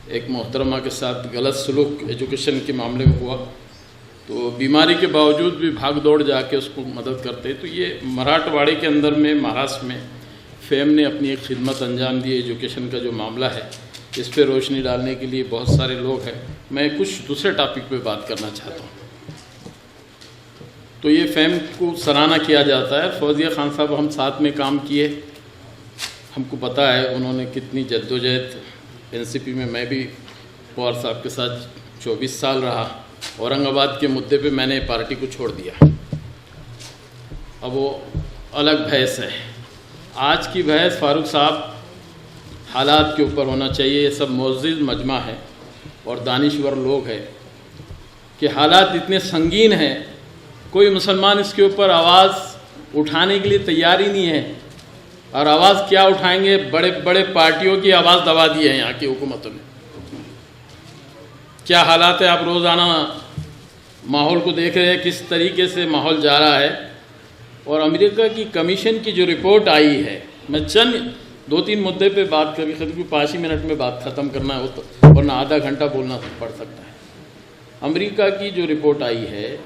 ایک محترمہ کے ساتھ غلط سلوک ایجوکیشن کے معاملے میں ہوا، تو بیماری کے باوجود بھی بھاگ دوڑ جا کے اس کو مدد کرتے. تو یہ مراٹھواڑے کے اندر میں مہاراشٹر میں فیم نے اپنی ایک خدمت انجام دی. ایجوکیشن کا جو معاملہ ہے اس پہ روشنی ڈالنے کے لیے بہت سارے لوگ ہیں. میں کچھ دوسرے ٹاپک پہ بات کرنا چاہتا ہوں. تو یہ فیم کو سراہنا کیا جاتا ہے. فوزیہ خان صاحب ہم ساتھ میں کام کیے، ہم کو پتہ ہے انہوں نے کتنی جدوجہد این سی پی میں بھی پوار صاحب کے ساتھ 24 سال رہا. اورنگ آباد کے مدعے پہ میں نے پارٹی کو چھوڑ دیا. اب وہ الگ بحث ہے. آج کی بحث فاروق صاحب حالات کے اوپر ہونا چاہیے. یہ سب معزز مجمع ہے اور دانشور لوگ ہیں کہ حالات اتنے سنگین ہیں، کوئی مسلمان اس کے اوپر آواز اٹھانے کے لیے تیار ہی نہیں ہے. اور آواز کیا اٹھائیں گے؟ بڑے بڑے پارٹیوں کی آواز دبا دی ہے یہاں کی حکومتوں نے. کیا حالات ہے؟ آپ روزانہ ماحول کو دیکھ رہے ہیں کس طریقے سے ماحول جا رہا ہے. اور امریکہ کی کمیشن کی جو رپورٹ آئی ہے، میں چند 2-3 مدعے پہ بات کر کے خود کو 5 ہی منٹ میں بات ختم کرنا ہے ورنہ آدھا گھنٹہ بولنا پڑ سکتا ہے. امریکہ کی جو رپورٹ آئی ہے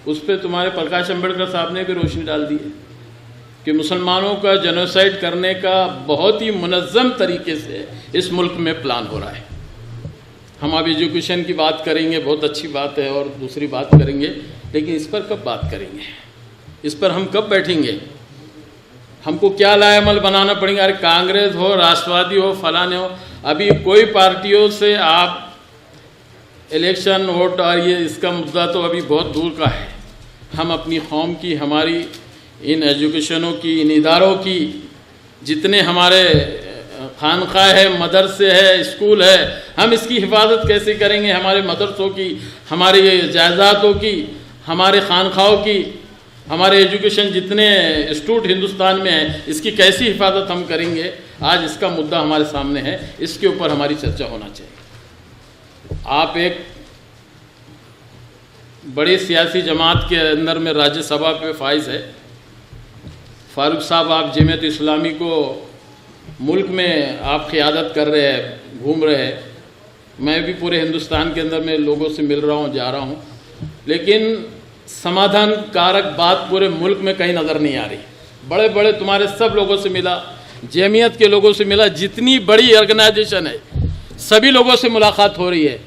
اس پہ تمہارے پرکاش امبیڈکر صاحب نے بھی روشنی ڈال دی ہے کہ مسلمانوں کا جنوسائڈ کرنے کا بہت ہی منظم طریقے سے اس ملک میں پلان ہو رہا ہے. ہم اب ایجوکیشن کی بات کریں گے، بہت اچھی بات ہے، اور دوسری بات کریں گے، لیکن اس پر کب بات کریں گے؟ اس پر ہم کب بیٹھیں گے؟ ہم کو کیا لائے عمل بنانا پڑیں گے؟ ارے کانگریس ہو، راشٹروادی ہو، فلانے ہو، ابھی کوئی پارٹیوں سے آپ الیکشن ووٹ اور یہ اس کا مدعا تو ابھی بہت دور کا ہے. ہم اپنی قوم کی، ہماری ان ایجوکیشنوں کی، ان اداروں کی، جتنے ہمارے خانقاہ ہے، مدرسے ہے، اسکول ہے، ہم اس کی حفاظت کیسے کریں گے؟ ہمارے مدرسوں کی، ہمارے جائیدادوں کی، ہمارے خانقاہوں کی، ہمارے ایجوکیشن جتنے انسٹیٹیوٹ ہندوستان میں ہیں، اس کی کیسی حفاظت ہم کریں گے؟ آج اس کا مدعا ہمارے سامنے ہے، اس کے اوپر ہماری چرچا ہونا چاہیے. آپ ایک بڑی سیاسی جماعت کے اندر میں راجیہ سبھا پہ فائز ہے. فاروق صاحب آپ جمعیت اسلامی کو ملک میں آپ قیادت کر رہے ہیں، گھوم رہے ہیں. میں بھی پورے ہندوستان کے اندر میں لوگوں سے مل رہا ہوں، جا رہا ہوں، لیکن سمادھان کارک بات پورے ملک میں کہیں نظر نہیں آ رہی. بڑے بڑے تمہارے سب لوگوں سے ملا، جمعیت کے لوگوں سے ملا، جتنی بڑی آرگنائزیشن ہے سبھی لوگوں سے ملاقات ہو رہی ہے.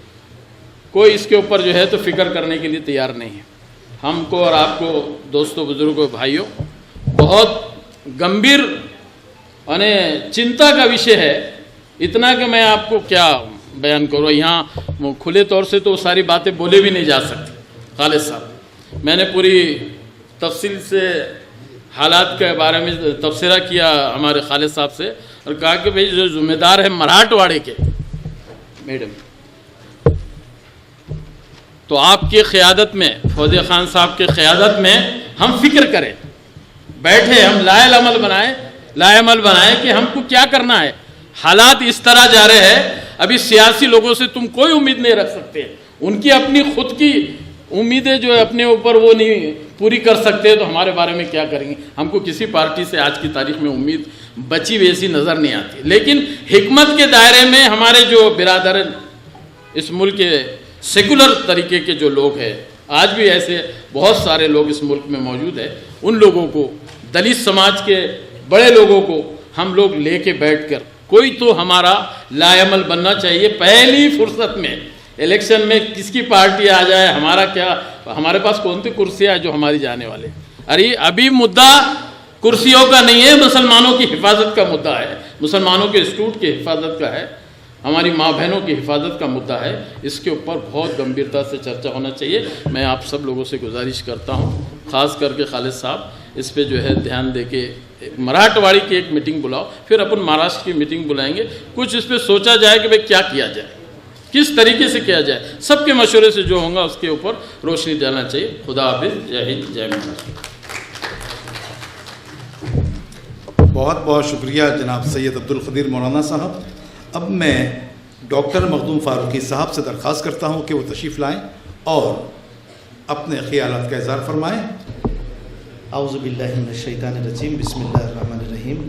کوئی اس کے اوپر جو ہے تو فکر کرنے کے لیے تیار نہیں ہے. ہم کو اور آپ کو دوستوں، بزرگوں، بھائیوں، بہت گمبھیر یعنی چنتا کا وشے ہے. اتنا کہ میں آپ کو کیا بیان کروں، یہاں کھلے طور سے تو ساری باتیں بولے بھی نہیں جا سکتی. خالد صاحب، میں نے پوری تفصیل سے حالات کے بارے میں تبصرہ کیا ہمارے خالد صاحب سے، اور کہا کہ بھئی جو ذمہ دار ہے مراٹھواڑے کے میڈم، تو آپ کی قیادت میں، فوزیہ خان صاحب کی قیادت میں ہم فکر کریں، بیٹھے، ہم لائے عمل بنائیں کہ ہم کو کیا کرنا ہے. حالات اس طرح جا رہے ہیں، ابھی سیاسی لوگوں سے تم کوئی امید نہیں رکھ سکتے. ان کی اپنی خود کی امیدیں جو ہے اپنے اوپر وہ نہیں پوری کر سکتے، تو ہمارے بارے میں کیا کریں گے؟ ہم کو کسی پارٹی سے آج کی تاریخ میں امید بچی ویسی نظر نہیں آتی. لیکن حکمت کے دائرے میں ہمارے جو برادر اس ملک کے سیکولر طریقے کے جو لوگ ہیں، آج بھی ایسے بہت سارے لوگ اس ملک میں موجود ہیں، ان لوگوں کو، دلت سماج کے بڑے لوگوں کو ہم لوگ لے کے بیٹھ کر کوئی تو ہمارا لائے عمل بننا چاہیے. پہلی فرصت میں الیکشن میں کس کی پارٹی آ جائے، ہمارا کیا، ہمارے پاس کون سی کرسیاں ہیں جو ہماری جانے والے. ارے ابھی مدعا کرسیوں کا نہیں ہے، مسلمانوں کی حفاظت کا مدعا ہے، مسلمانوں کے انسٹیٹیوٹ کی حفاظت کا ہے، ہماری ماں بہنوں کی حفاظت کا مدعا ہے. اس کے اوپر بہت گمبھیرتا سے چرچا ہونا چاہیے. میں آپ سب لوگوں سے گزارش کرتا ہوں، خاص کر کے خالد صاحب، اس پہ جو ہے دھیان دے کے مراٹھواڑی کی ایک میٹنگ بلاؤ، پھر اپن مہاراشٹر کی میٹنگ بلائیں گے. کچھ اس پہ سوچا جائے کہ بھئی کیا کیا جائے، کس طریقے سے کیا جائے. سب کے مشورے سے جو ہوگا اس کے اوپر روشنی ڈالنا چاہیے. خدا حافظ. جے ہند، جے مہاراشٹر. بہت بہت شکریہ جناب سید عبدالقدیر مولانا صاحب. اب میں ڈاکٹر مخدوم فاروقی صاحب سے درخواست کرتا ہوں کہ وہ تشریف لائیں اور اپنے خیالات کا اظہار فرمائیں. اعوذ باللہ من الشیطان الرجیم، بسم اللہ الرحمن الرحیم.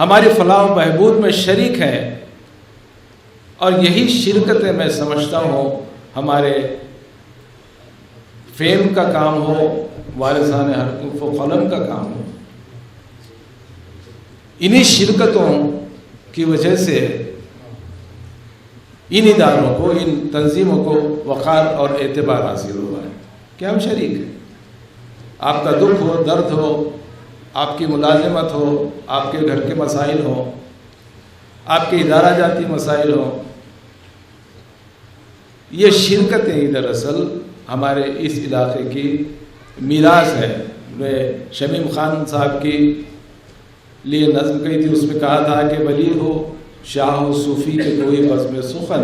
ہماری فلاح و بہبود میں شریک ہیں، اور یہی شرکتیں میں سمجھتا ہوں ہمارے فیم کا کام ہو، وارثان حرف و قلم کا کام ہو، انہی شرکتوں کی وجہ سے ان اداروں کو، ان تنظیموں کو وقار اور اعتبار حاصل ہوا ہے کہ ہم شریک ہیں۔ آپ کا دکھ ہو، درد ہو، آپ کی ملازمت ہو، آپ کے گھر کے مسائل ہوں، آپ کے ادارہ جاتی مسائل ہوں، یہ شرکتیں ہی دراصل ہمارے اس علاقے کی میراث ہے۔ میں شمیم خان صاحب کی لیے نظم کہی تھی، اس میں کہا تھا کہ ولی ہو شاہ و صوفی کے کوئی بزم سخن،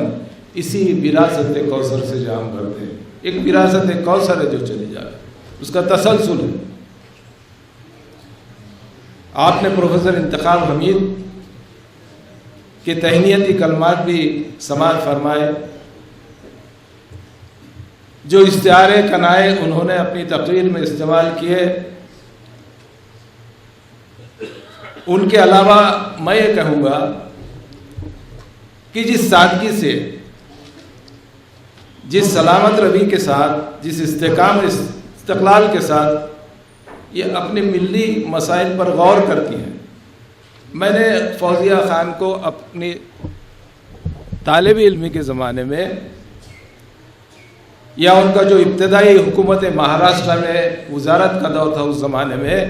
اسی وراثت کوثر سے جام بھرتے ہیں۔ ایک وراثت کوثر ہے جو چلی جائے، اس کا تسلسل ہے۔ آپ نے پروفیسر انتخاب حمید کے تہنیتی کلمات بھی سماعت فرمائے، جو استعارے کنائے انہوں نے اپنی تقریر میں استعمال کیے۔ ان کے علاوہ میں یہ کہوں گا کہ جس سادگی سے، جس سلامت روی کے ساتھ، جس استحکام استقلال کے ساتھ یہ اپنے ملی مسائل پر غور کرتی ہیں، میں نے فوزیہ خان کو اپنی طالب علمی کے زمانے میں، یا ان کا جو ابتدائی حکومت مہاراشٹر میں وزارت کا دور تھا اس زمانے میں،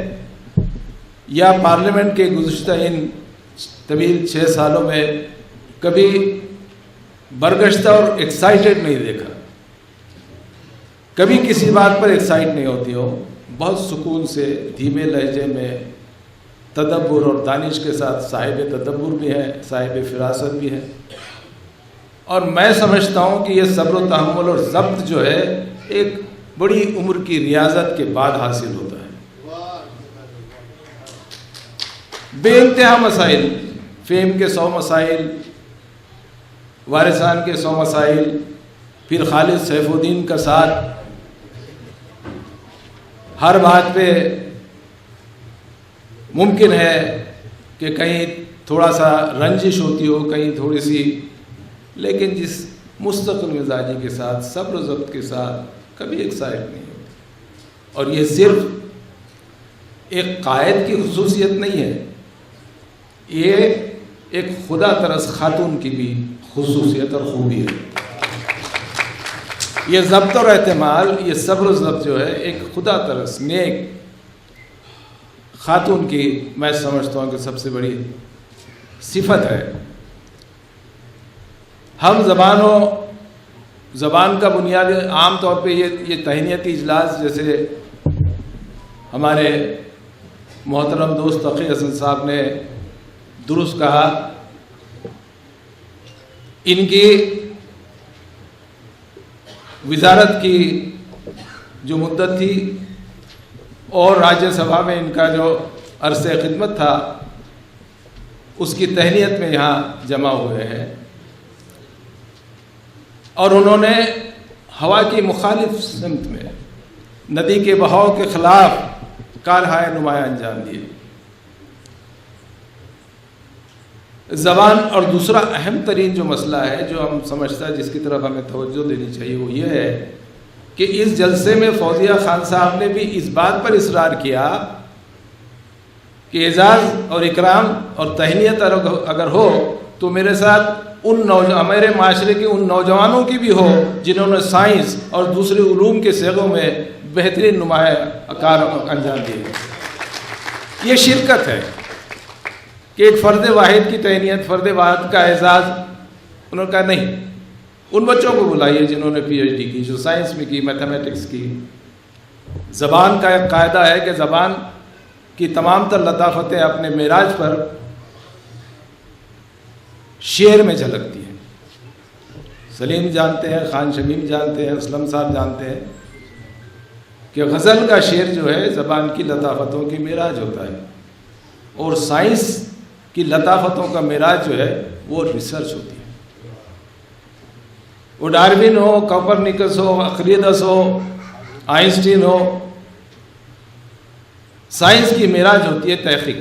یا پارلیمنٹ کے گزشتہ ان طویل 6 سالوں میں کبھی برگشتہ اور ایکسائٹڈ نہیں دیکھا، کبھی کسی بات پر ایکسائٹ نہیں ہوتی ہو، بہت سکون سے دھیمے لہجے میں تدبر اور دانش کے ساتھ صاحب تدبر بھی ہے، صاحب فراست بھی ہے، اور میں سمجھتا ہوں کہ یہ صبر و تحمل اور ضبط جو ہے ایک بڑی عمر کی ریاضت کے بعد حاصل ہوتا ہے۔ بے انتہا مسائل، فیم کے 100 مسائل، وارثان کے 100 مسائل، پھر خالد سیف الدین کا ساتھ، ہر بات پہ ممکن ہے کہ کہیں تھوڑا سا رنجش ہوتی ہو، کہیں تھوڑی سی، لیکن جس مستقل مزاجی کے ساتھ، صبر و ضبط کے ساتھ کبھی ایکسائٹ نہیں ہوتی، اور یہ صرف ایک قائد کی خصوصیت نہیں ہے، یہ ایک خدا ترس خاتون کی بھی خصوصیت اور خوبی ہے۔ یہ ضبط اور اعتماد، یہ صبر و ضبط جو ہے ایک خدا ترس نیک خاتون کی میں سمجھتا ہوں کہ سب سے بڑی صفت ہے۔ ہم زبان کا بنیاد عام طور پہ یہ تہنیتی اجلاس، جیسے ہمارے محترم دوست تقی حسن صاحب نے درست کہا، ان کی وزارت کی جو مدت تھی اور راجیہ سبھا میں ان کا جو عرصہ خدمت تھا، اس کی تہنیت میں یہاں جمع ہوئے ہیں، اور انہوں نے ہوا کی مخالف سمت میں، ندی کے بہاؤ کے خلاف کارہائے نمایاں انجام دیے۔ زبان اور دوسرا اہم ترین جو مسئلہ ہے جو ہم سمجھتا ہے، جس کی طرف ہمیں توجہ دینی چاہیے، وہ یہ ہے کہ اس جلسے میں فوزیہ خان صاحب نے بھی اس بات پر اصرار کیا کہ اعزاز اور اکرام اور تہنیت اگر ہو تو میرے ساتھ ہمارے معاشرے کے ان نوجوانوں کی بھی ہو جنہوں نے سائنس اور دوسرے علوم کے شعبوں میں بہترین نمایاں کار انجام دیے۔ یہ شرکت ہے کہ ایک فرد واحد کی تہنیت، فرد واحد کا اعزاز، انہوں نے کہا نہیں، ان بچوں کو بلائیے جنہوں نے پی ایچ ڈی کی، جو سائنس میں کی، میتھمیٹکس کی۔ زبان کا ایک قاعدہ ہے کہ زبان کی تمام تر لطافتیں اپنے معراج پر شعر میں جھلکتی ہیں۔ سلیم جانتے ہیں، خان شمیم جانتے ہیں، اسلم صاحب جانتے ہیں کہ غزل کا شعر جو ہے زبان کی لطافتوں کی معراج ہوتا ہے، اور سائنس کی لطافتوں کا معراج جو ہے وہ ریسرچ ہوتی ہے۔ وہ ڈارون ہو، کوپرنیکس ہو، اقلیدس ہو، آئنسٹین ہو، سائنس کی معراج ہوتی ہے تحقیق۔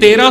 13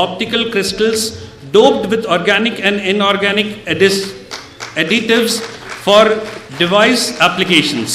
optical crystals doped with organic and inorganic additives for device applications।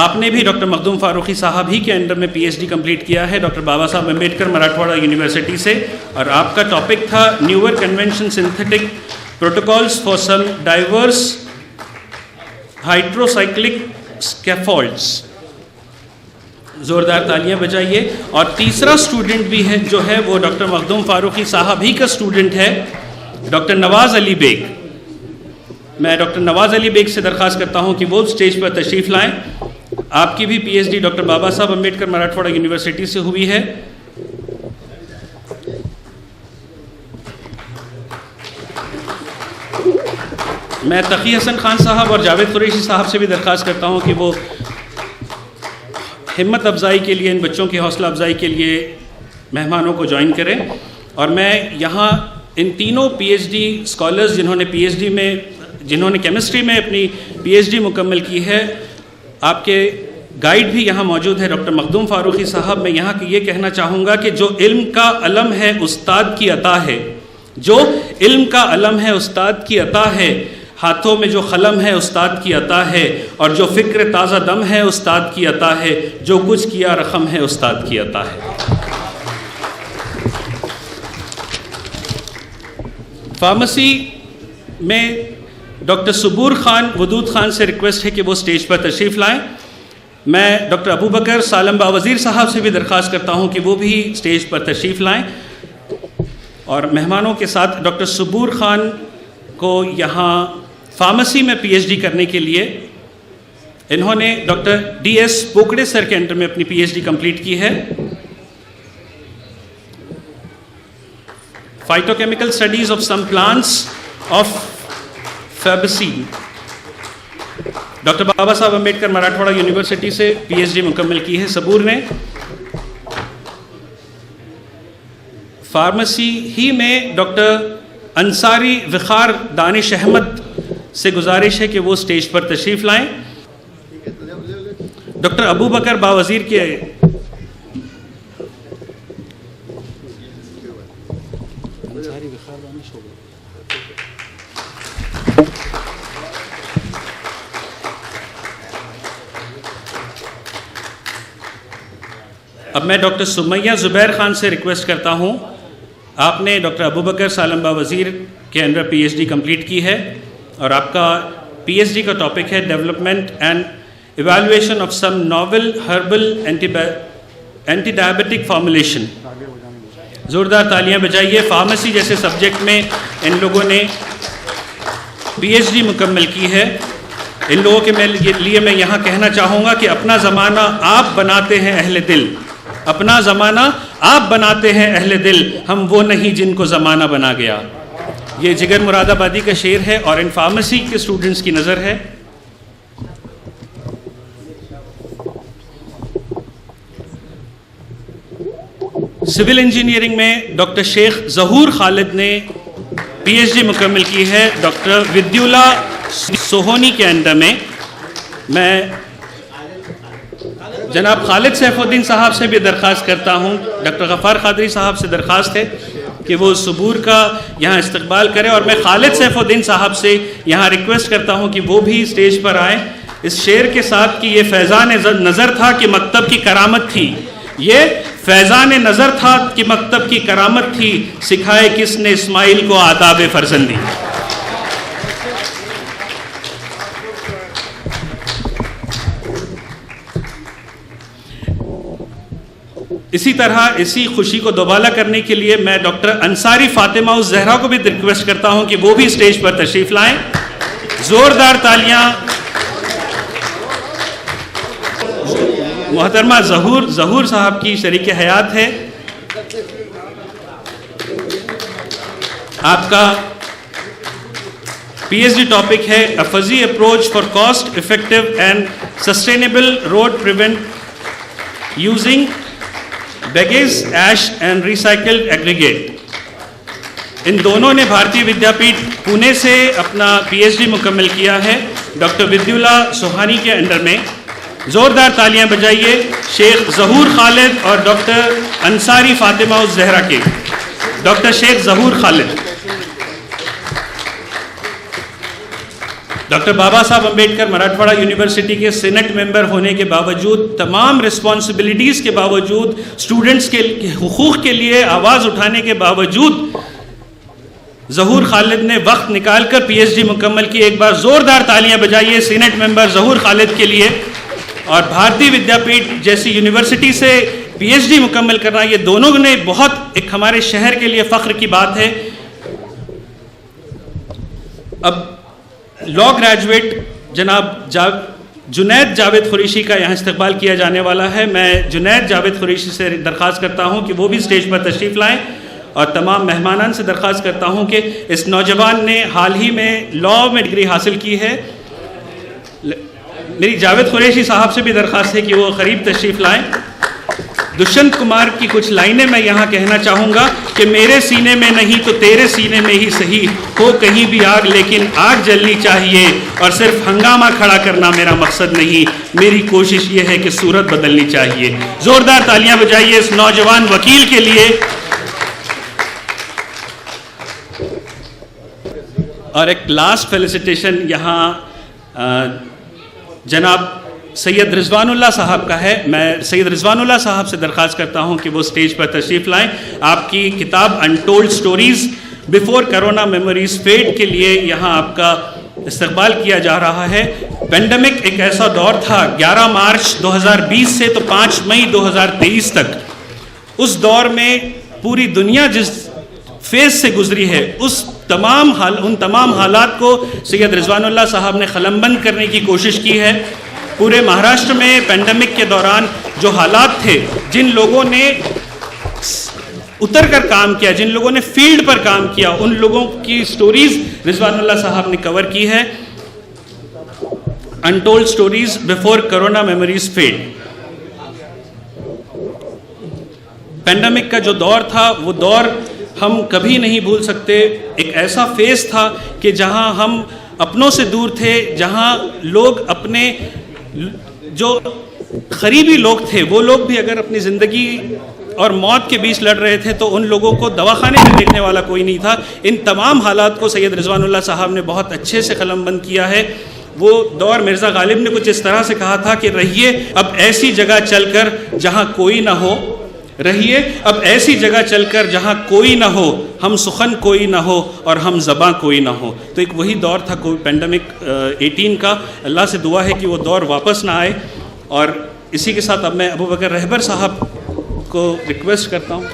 آپ نے بھی ڈاکٹر مخدوم فاروقی صاحب ہی کے انڈر میں پی ایچ ڈی کمپلیٹ کیا ہے ڈاکٹر بابا صاحب امبیڈکر مراٹھواڑہ یونیورسٹی سے، اور آپ کا ٹاپک تھا never convention synthetic protocols for some diverse hydrocyclic scaffolds. زوردار تالیاں بجائیے. اور تیسرا اسٹوڈنٹ بھی ہے جو ہے وہ ڈاکٹر مخدوم فاروقی صاحب ہی کا اسٹوڈنٹ ہے، ڈاکٹر نواز علی بیگ. میں ڈاکٹر نواز علی بیگ سے درخواست کرتا ہوں کہ وہ اسٹیج پر تشریف لائیں. آپ کی بھی پی H D doctor Baba Saheb Ambedkar Marathwada university سے ہوئی ہے. میں تقی حسن خان صاحب اور جاوید قریشی صاحب سے بھی درخواست کرتا ہوں کہ وہ ہمت افزائی کے لیے، ان بچوں کی حوصلہ افزائی کے لیے مہمانوں کو جوائن کریں. اور میں یہاں ان تینوں پی ایچ ڈی اسکالرز جنہوں نے کیمسٹری میں اپنی پی ایچ ڈی مکمل کی ہے، آپ کے گائیڈ بھی یہاں موجود ہے ڈاکٹر مخدوم فاروقی صاحب. میں یہاں یہ کہنا چاہوں گا کہ جو علم کا علم ہے استاد کی عطا ہے، جو علم کا علم ہے استاد کی عطا ہے، ہاتھوں میں جو قلم ہے استاد کی عطا ہے، اور جو فکر تازہ دم ہے استاد کی عطا ہے، جو کچھ کیا رقم ہے استاد کی عطا ہے. فارمیسی میں ڈاکٹر صبور خان ودود خان سے ریکویسٹ ہے کہ وہ اسٹیج پر تشریف لائیں. میں ڈاکٹر ابو بکر سالم باوزیر صاحب سے بھی درخواست کرتا ہوں کہ وہ بھی اسٹیج پر تشریف لائیں. اور مہمانوں کے ساتھ ڈاکٹر صبور خان کو یہاں فارمیسی میں پی ایچ ڈی کرنے کے لیے انہوں نے ڈاکٹر ڈی ایس پوکڑے سر کے انڈر میں اپنی پی ایچ ڈی کمپلیٹ کی ہے. Phytochemical studies of some plants of Fabaceae. Doctor Baba Saheb Ambedkar Marathwada university سے پی ایچ ڈی مکمل کی ہے صبور نے. فارمیسی ہی میں ڈاکٹر انصاری وقار دانش احمد سے گزارش ہے کہ وہ اسٹیج پر تشریف لائیں. ڈاکٹر ابو بکر باوزیر کے اب میں ڈاکٹر سمیہ زبیر خان سے ریکویسٹ کرتا ہوں. آپ نے ڈاکٹر ابو بکر سالم باوزیر کے under P H D complete کی ہے، اور آپ کا پی ایچ ڈی کا ٹاپک ہے development and evaluation of some novel herbal anti diabetic formulation. زوردار تالیاں بجائیے. فارمیسی جیسے سبجیکٹ میں ان لوگوں نے پی ایچ ڈی مکمل کی ہے. ان لوگوں کے لیے میں یہاں کہنا چاہوں گا کہ اپنا زمانہ آپ بناتے ہیں اہل دل، اپنا زمانہ آپ بناتے ہیں اہل دل، ہم وہ نہیں جن کو زمانہ بنا گیا. یہ جگر مراد آبادی کا شعر ہے اور ان فارمیسی کے اسٹوڈنٹس کی نظر ہے. سول انجینئرنگ میں ڈاکٹر شیخ ظہور خالد نے پی ایچ ڈی مکمل کی ہے ڈاکٹر ودیولا سوہونی کے انڈر میں. میں جناب خالد سیف الدین صاحب سے بھی درخواست کرتا ہوں، ڈاکٹر غفار قادری صاحب سے درخواست ہے کہ وہ صبور کا یہاں استقبال کرے، اور میں خالد سیف الدین صاحب سے یہاں ریکویسٹ کرتا ہوں کہ وہ بھی اسٹیج پر آئیں اس شعر کے ساتھ کہ یہ فیضان نظر تھا کہ مکتب کی کرامت تھی، یہ فیضان نظر تھا کہ مکتب کی کرامت تھی، سکھائے کس نے اسماعیل کو آداب فرزندی. اسی طرح اسی خوشی کو دوبالا کرنے کے لیے میں ڈاکٹر انصاری فاطمہ الزہرا کو بھی ریکویسٹ کرتا ہوں کہ وہ بھی اسٹیج پر تشریف لائیں. زوردار تالیاں. محترمہ ظہور صاحب کی شریک حیات ہے. آپ کا پی ایچ ڈی ٹاپک ہے a fuzzy approach for cost effective and sustainable road pavement using bagasse ash and recycled aggregate. ان دونوں نے بھارتی ودیا پیٹھ پونے سے اپنا پی ایچ ڈی مکمل کیا ہے ڈاکٹر ودیولا سوہانی کے انڈر میں. زوردار تالیاں بجائیے شیخ ظہور خالد اور ڈاکٹر انصاری فاطمہ الزہرا کے. ڈاکٹر شیخ ظہور خالد. ڈاکٹر بابا صاحب امبیڈکر مراٹھواڑہ یونیورسٹی کے سینٹ ممبر ہونے کے باوجود، تمام رسپانسبلٹیز کے باوجود، اسٹوڈنٹس کے حقوق کے لیے آواز اٹھانے کے باوجود، ظہور خالد نے وقت نکال کر پی ایچ ڈی مکمل کی. ایک بار زوردار تالیاں بجائیے سینٹ ممبر ظہور خالد کے لیے. اور بھارتی ودیا پیٹھ جیسی یونیورسٹی سے پی ایچ ڈی مکمل کرنا، یہ دونوں نے بہت ایک ہمارے شہر کے لیے فخر کی بات ہے. اب لا گریجویٹ جناب جنید جاوید قریشی کا یہاں استقبال کیا جانے والا ہے. میں جنید جاوید قریشی سے درخواست کرتا ہوں کہ وہ بھی اسٹیج پر تشریف لائیں، اور تمام مہمانان سے درخواست کرتا ہوں کہ اس نوجوان نے حال ہی میں لا میں ڈگری حاصل کی ہے. میری جاوید قریشی صاحب سے بھی درخواست ہے کہ وہ قریب تشریف لائیں. دشنت کمار کی کچھ لائنیں میں یہاں کہنا چاہوں گا کہ میرے سینے میں نہیں تو تیرے سینے میں ہی صحیح ہو کہیں بھی آگ، لیکن آگ جلنی چاہیے، اور صرف ہنگامہ کھڑا کرنا میرا مقصد نہیں، میری کوشش یہ ہے کہ صورت بدلنی چاہیے. زوردار تالیاں بجائیے اس نوجوان وکیل کے لیے. اور ایک لاسٹ فیلیسیٹیشن یہاں جناب سید رضوان اللہ صاحب کا ہے. میں سید رضوان اللہ صاحب سے درخواست کرتا ہوں کہ وہ اسٹیج پر تشریف لائیں. آپ کی کتاب untold stories before corona memories fade کے لیے یہاں آپ کا استقبال کیا جا رہا ہے. پینڈیمک ایک ایسا دور تھا 11 مارچ 2020 سے تو 5 مئی 2023 تک. اس دور میں پوری دنیا جس فیز سے گزری ہے، ان تمام حالات کو سید رضوان اللہ صاحب نے قلم بند کرنے کی کوشش کی ہے. پورے مہاراشٹر میں پینڈیمک کے دوران جو حالات تھے، جن لوگوں نے اتر کر کام کیا، جن لوگوں نے فیلڈ پر کام کیا، ان لوگوں کی سٹوریز رضوان اللہ صاحب نے کور کی ہے. Untold stories before corona memories fade. Pandemic کا جو دور تھا، وہ دور ہم کبھی نہیں بھول سکتے. ایک ایسا فیز تھا کہ جہاں ہم اپنوں سے دور تھے، جہاں لوگ اپنے جو قریبی لوگ تھے، وہ لوگ بھی اگر اپنی زندگی اور موت کے بیچ لڑ رہے تھے تو ان لوگوں کو دواخانے میں دیکھنے والا کوئی نہیں تھا. ان تمام حالات کو سید رضوان اللہ صاحب نے بہت اچھے سے قلم بند کیا ہے. وہ دور مرزا غالب نے کچھ اس طرح سے کہا تھا کہ رہیے اب ایسی جگہ چل کر جہاں کوئی نہ ہو، رہیے اب ایسی جگہ چل کر جہاں کوئی نہ ہو، ہم سخن کوئی نہ ہو اور ہم زباں کوئی نہ ہو. تو ایک وہی دور تھا پینڈیمک 18 کا. اللہ سے دعا ہے کہ وہ دور واپس نہ آئے. اور اسی کے ساتھ اب میں ابو بکر رہبر صاحب کو ریکویسٹ کرتا ہوں.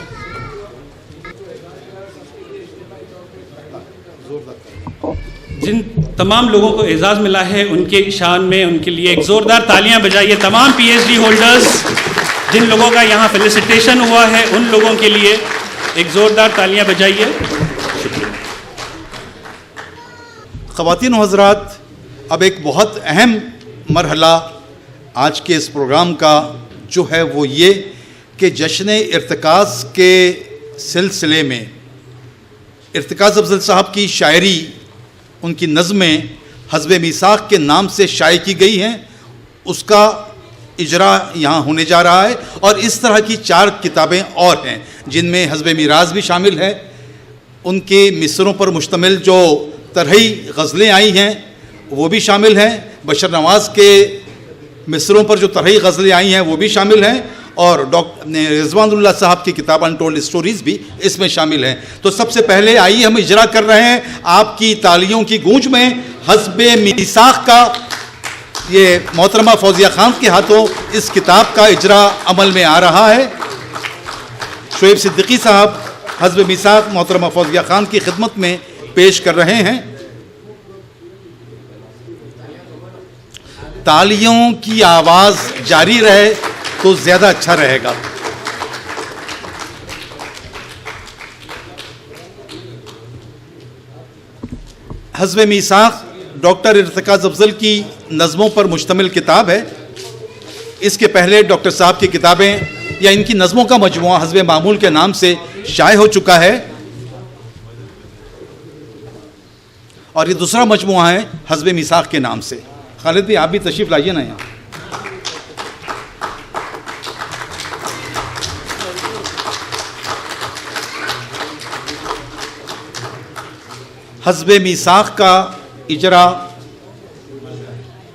جن تمام لوگوں کو اعزاز ملا ہے ان کے شان میں ان کے لیے ایک زوردار تالیاں بجائیے. تمام پی ایچ ڈی ہولڈرز جن لوگوں کا یہاں فیلیسیٹیشن ہوا ہے ان لوگوں کے لیے ایک زوردار تالیاں بجائیے. شکریہ. خواتین و حضرات، اب ایک بہت اہم مرحلہ آج کے اس پروگرام کا جو ہے وہ یہ کہ جشن ارتکاز کے سلسلے میں ارتکاز افضل صاحب کی شاعری، ان کی نظمیں حزب میثاق کے نام سے شائع کی گئی ہیں، اس کا اجرا یہاں ہونے جا رہا ہے. اور اس طرح کی 4 کتابیں اور ہیں جن میں حزب میراث بھی شامل ہے. ان کے مصروں پر مشتمل جو طرحی غزلیں آئی ہیں وہ بھی شامل ہیں. بشر نواز کے مصروں پر جو طرحی غزلیں آئی ہیں وہ بھی شامل ہیں. اور ڈاکٹر رضوان اللہ صاحب کی کتاب انٹولڈ سٹوریز بھی اس میں شامل ہیں. تو سب سے پہلے آئیے ہم اجرا کر رہے ہیں آپ کی تالیوں کی گونج میں حزب میثاق کا. یہ محترمہ فوزیہ خان کے ہاتھوں اس کتاب کا اجرا عمل میں آ رہا ہے. شعیب صدیقی صاحب حزب میثاق محترمہ فوزیہ خان کی خدمت میں پیش کر رہے ہیں. تالیوں کی آواز جاری رہے تو زیادہ اچھا رہے گا. حزب میثاق ڈاکٹر ارتکاز افضل کی نظموں پر مشتمل کتاب ہے. اس کے پہلے ڈاکٹر صاحب کی کتابیں یا ان کی نظموں کا مجموعہ حزب معمول کے نام سے شائع ہو چکا ہے، اور یہ دوسرا مجموعہ ہے حزب میثاق کے نام سے. خالد بھی آپ بھی تشریف لائیے نا یہاں. حزب میثاق کا اجرا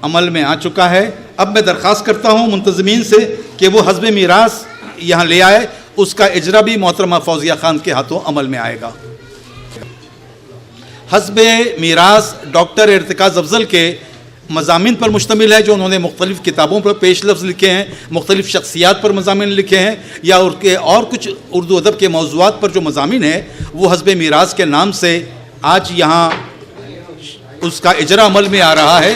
عمل میں آ چکا ہے. اب میں درخواست کرتا ہوں منتظمین سے کہ وہ حزب میراث یہاں لے آئے. اس کا اجرا بھی محترمہ فوزیہ خان کے ہاتھوں عمل میں آئے گا. حزب میراث ڈاکٹر ارتکاز افضل کے مضامین پر مشتمل ہے جو انہوں نے مختلف کتابوں پر پیش لفظ لکھے ہیں, مختلف شخصیات پر مضامین لکھے ہیں, یا اور کچھ اردو ادب کے موضوعات پر جو مضامین ہیں وہ حزب میراث کے نام سے آج یہاں اس کا اجرا عمل میں آ رہا ہے.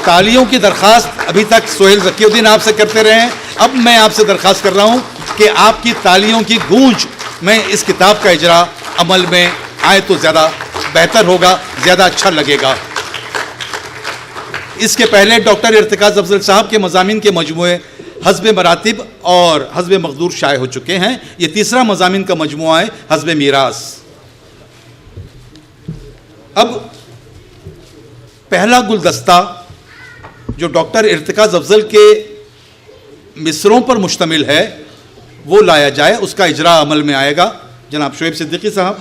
تالیوں کی درخواست ابھی تک سہیل ذکی الدین آپ سے کرتے رہے ہیں. اب میں آپ سے درخواست کر رہا ہوں کہ آپ کی تالیوں کی گونج میں اس کتاب کا اجرا عمل میں آئے تو زیادہ بہتر ہوگا, زیادہ اچھا لگے گا. اس کے پہلے ڈاکٹر ارتکاز افضل صاحب کے مضامین کے مجموعے حزب مراتب اور حزب مقدور شائع ہو چکے ہیں. یہ تیسرا مضامین کا مجموعہ ہے حزب میراث. اب پہلا گلدستہ جو ڈاکٹر ارتکاز افضل کے مصروں پر مشتمل ہے وہ لایا جائے, اس کا اجرا عمل میں آئے گا. جناب شعیب صدیقی صاحب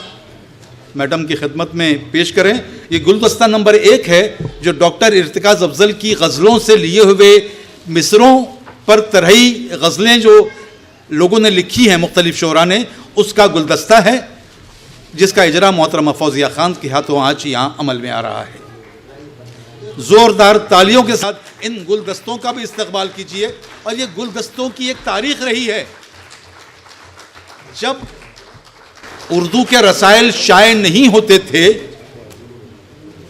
میڈم کی خدمت میں پیش کریں. یہ گلدستہ نمبر 1 ہے جو ڈاکٹر ارتکاز افضل کی غزلوں سے لیے ہوئے مصروں پر طرحی غزلیں جو لوگوں نے لکھی ہیں مختلف شعراء نے, اس کا گلدستہ ہے جس کا اجرا محترمہ فوزیہ خان کے ہاتھوں آج یہاں عمل میں آ رہا ہے. زوردار تالیوں کے ساتھ ان گلدستوں کا بھی استقبال کیجیے. اور یہ گلدستوں کی ایک تاریخ رہی ہے. جب اردو کے رسائل شائع نہیں ہوتے تھے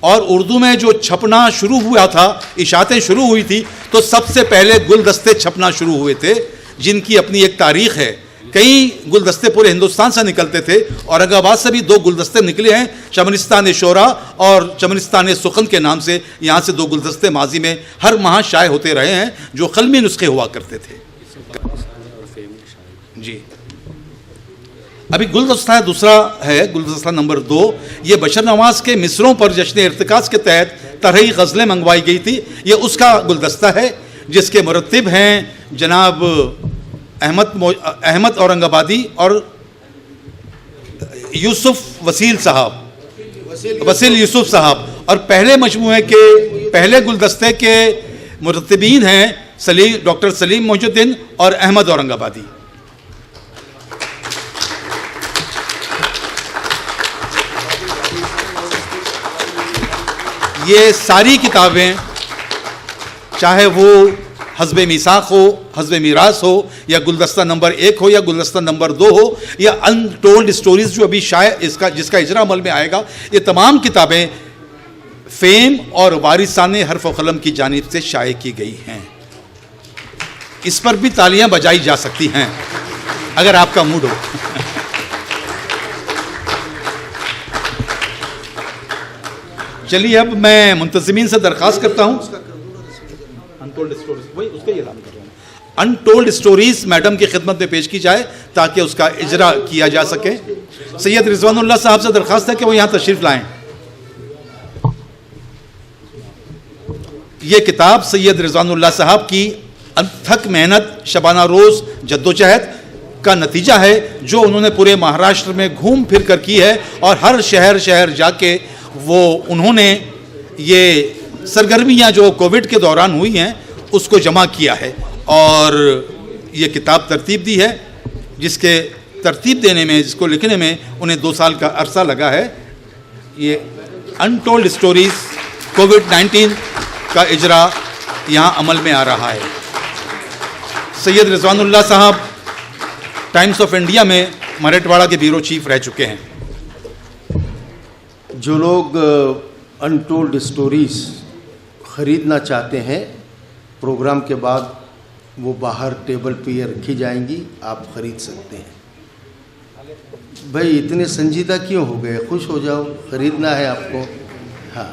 اور اردو میں جو چھپنا شروع ہوا تھا, اشاعتیں شروع ہوئی تھی, تو سب سے پہلے گلدستے چھپنا شروع ہوئے تھے جن کی اپنی ایک تاریخ ہے. کئی گلدستے پورے ہندوستان سے نکلتے تھے. اورنگ آباد سے بھی 2 گلدستے نکلے ہیں, چمنستان شعراء اور چمنستان سخن کے نام سے. یہاں سے 2 گلدستے ماضی میں ہر ماہ شائع ہوتے رہے ہیں جو قلمی نسخے ہوا کرتے تھے. جی ابھی گلدستہ دوسرا ہے, گلدستہ نمبر 2. یہ بشر نواز کے مصروں پر جشن ارتکاز کے تحت طرحی غزلیں منگوائی گئی تھی. یہ اس کا گلدستہ ہے جس کے مرتب ہیں جناب احمد اورنگ آبادی اور یوسف وسیل یوسف صاحب. اور پہلے مجموعے کے پہلے گلدستے کے مرتبین ہیں ڈاکٹر سلیم محی الدین اور احمد اورنگ آبادی. یہ ساری کتابیں چاہے وہ حزب میثاق ہو, حزب میراث ہو, یا گلدستہ نمبر 1 ہو یا گلدستہ نمبر 2 ہو, یا انٹولڈ سٹوریز جو ابھی شائع جس کا اجرا عمل میں آئے گا, یہ تمام کتابیں فیم اور وارثان حرف و قلم کی جانب سے شائع کی گئی ہیں. اس پر بھی تالیاں بجائی جا سکتی ہیں اگر آپ کا موڈ ہو. چلیے اب میں منتظمین سے درخواست کرتا ہوں انٹولڈ سٹوریز میڈم کی خدمت میں پیش کی جائے تاکہ اس کا اجرا کیا جا سکے. سید رضوان اللہ صاحب سے درخواست ہے کہ وہ یہاں تشریف لائیں. یہ کتاب سید رضوان اللہ صاحب کی انتھک محنت, شبانہ روز جدوجہد کا نتیجہ ہے جو انہوں نے پورے مہاراشٹر میں گھوم پھر کر کی ہے. اور ہر شہر جا کے انہوں نے یہ سرگرمیاں جو کووڈ کے دوران ہوئی ہیں اس کو جمع کیا ہے اور یہ کتاب ترتیب دی ہے, جس کے ترتیب دینے میں, جس کو لکھنے میں انہیں 2 سال کا عرصہ لگا ہے. یہ انٹولڈ سٹوریز کووڈ-19 کا اجرا یہاں عمل میں آ رہا ہے. سید رضوان اللہ صاحب ٹائمز آف انڈیا میں مراٹھواڑہ کے بیورو چیف رہ چکے ہیں. جو لوگ انٹولڈ سٹوریز خریدنا چاہتے ہیں, پروگرام کے بعد وہ باہر ٹیبل پہ یہ رکھی جائیں گی, آپ خرید سکتے ہیں. بھائی اتنے سنجیدہ کیوں ہو گئے؟ خوش ہو جاؤ, خریدنا ہے آپ کو. ہاں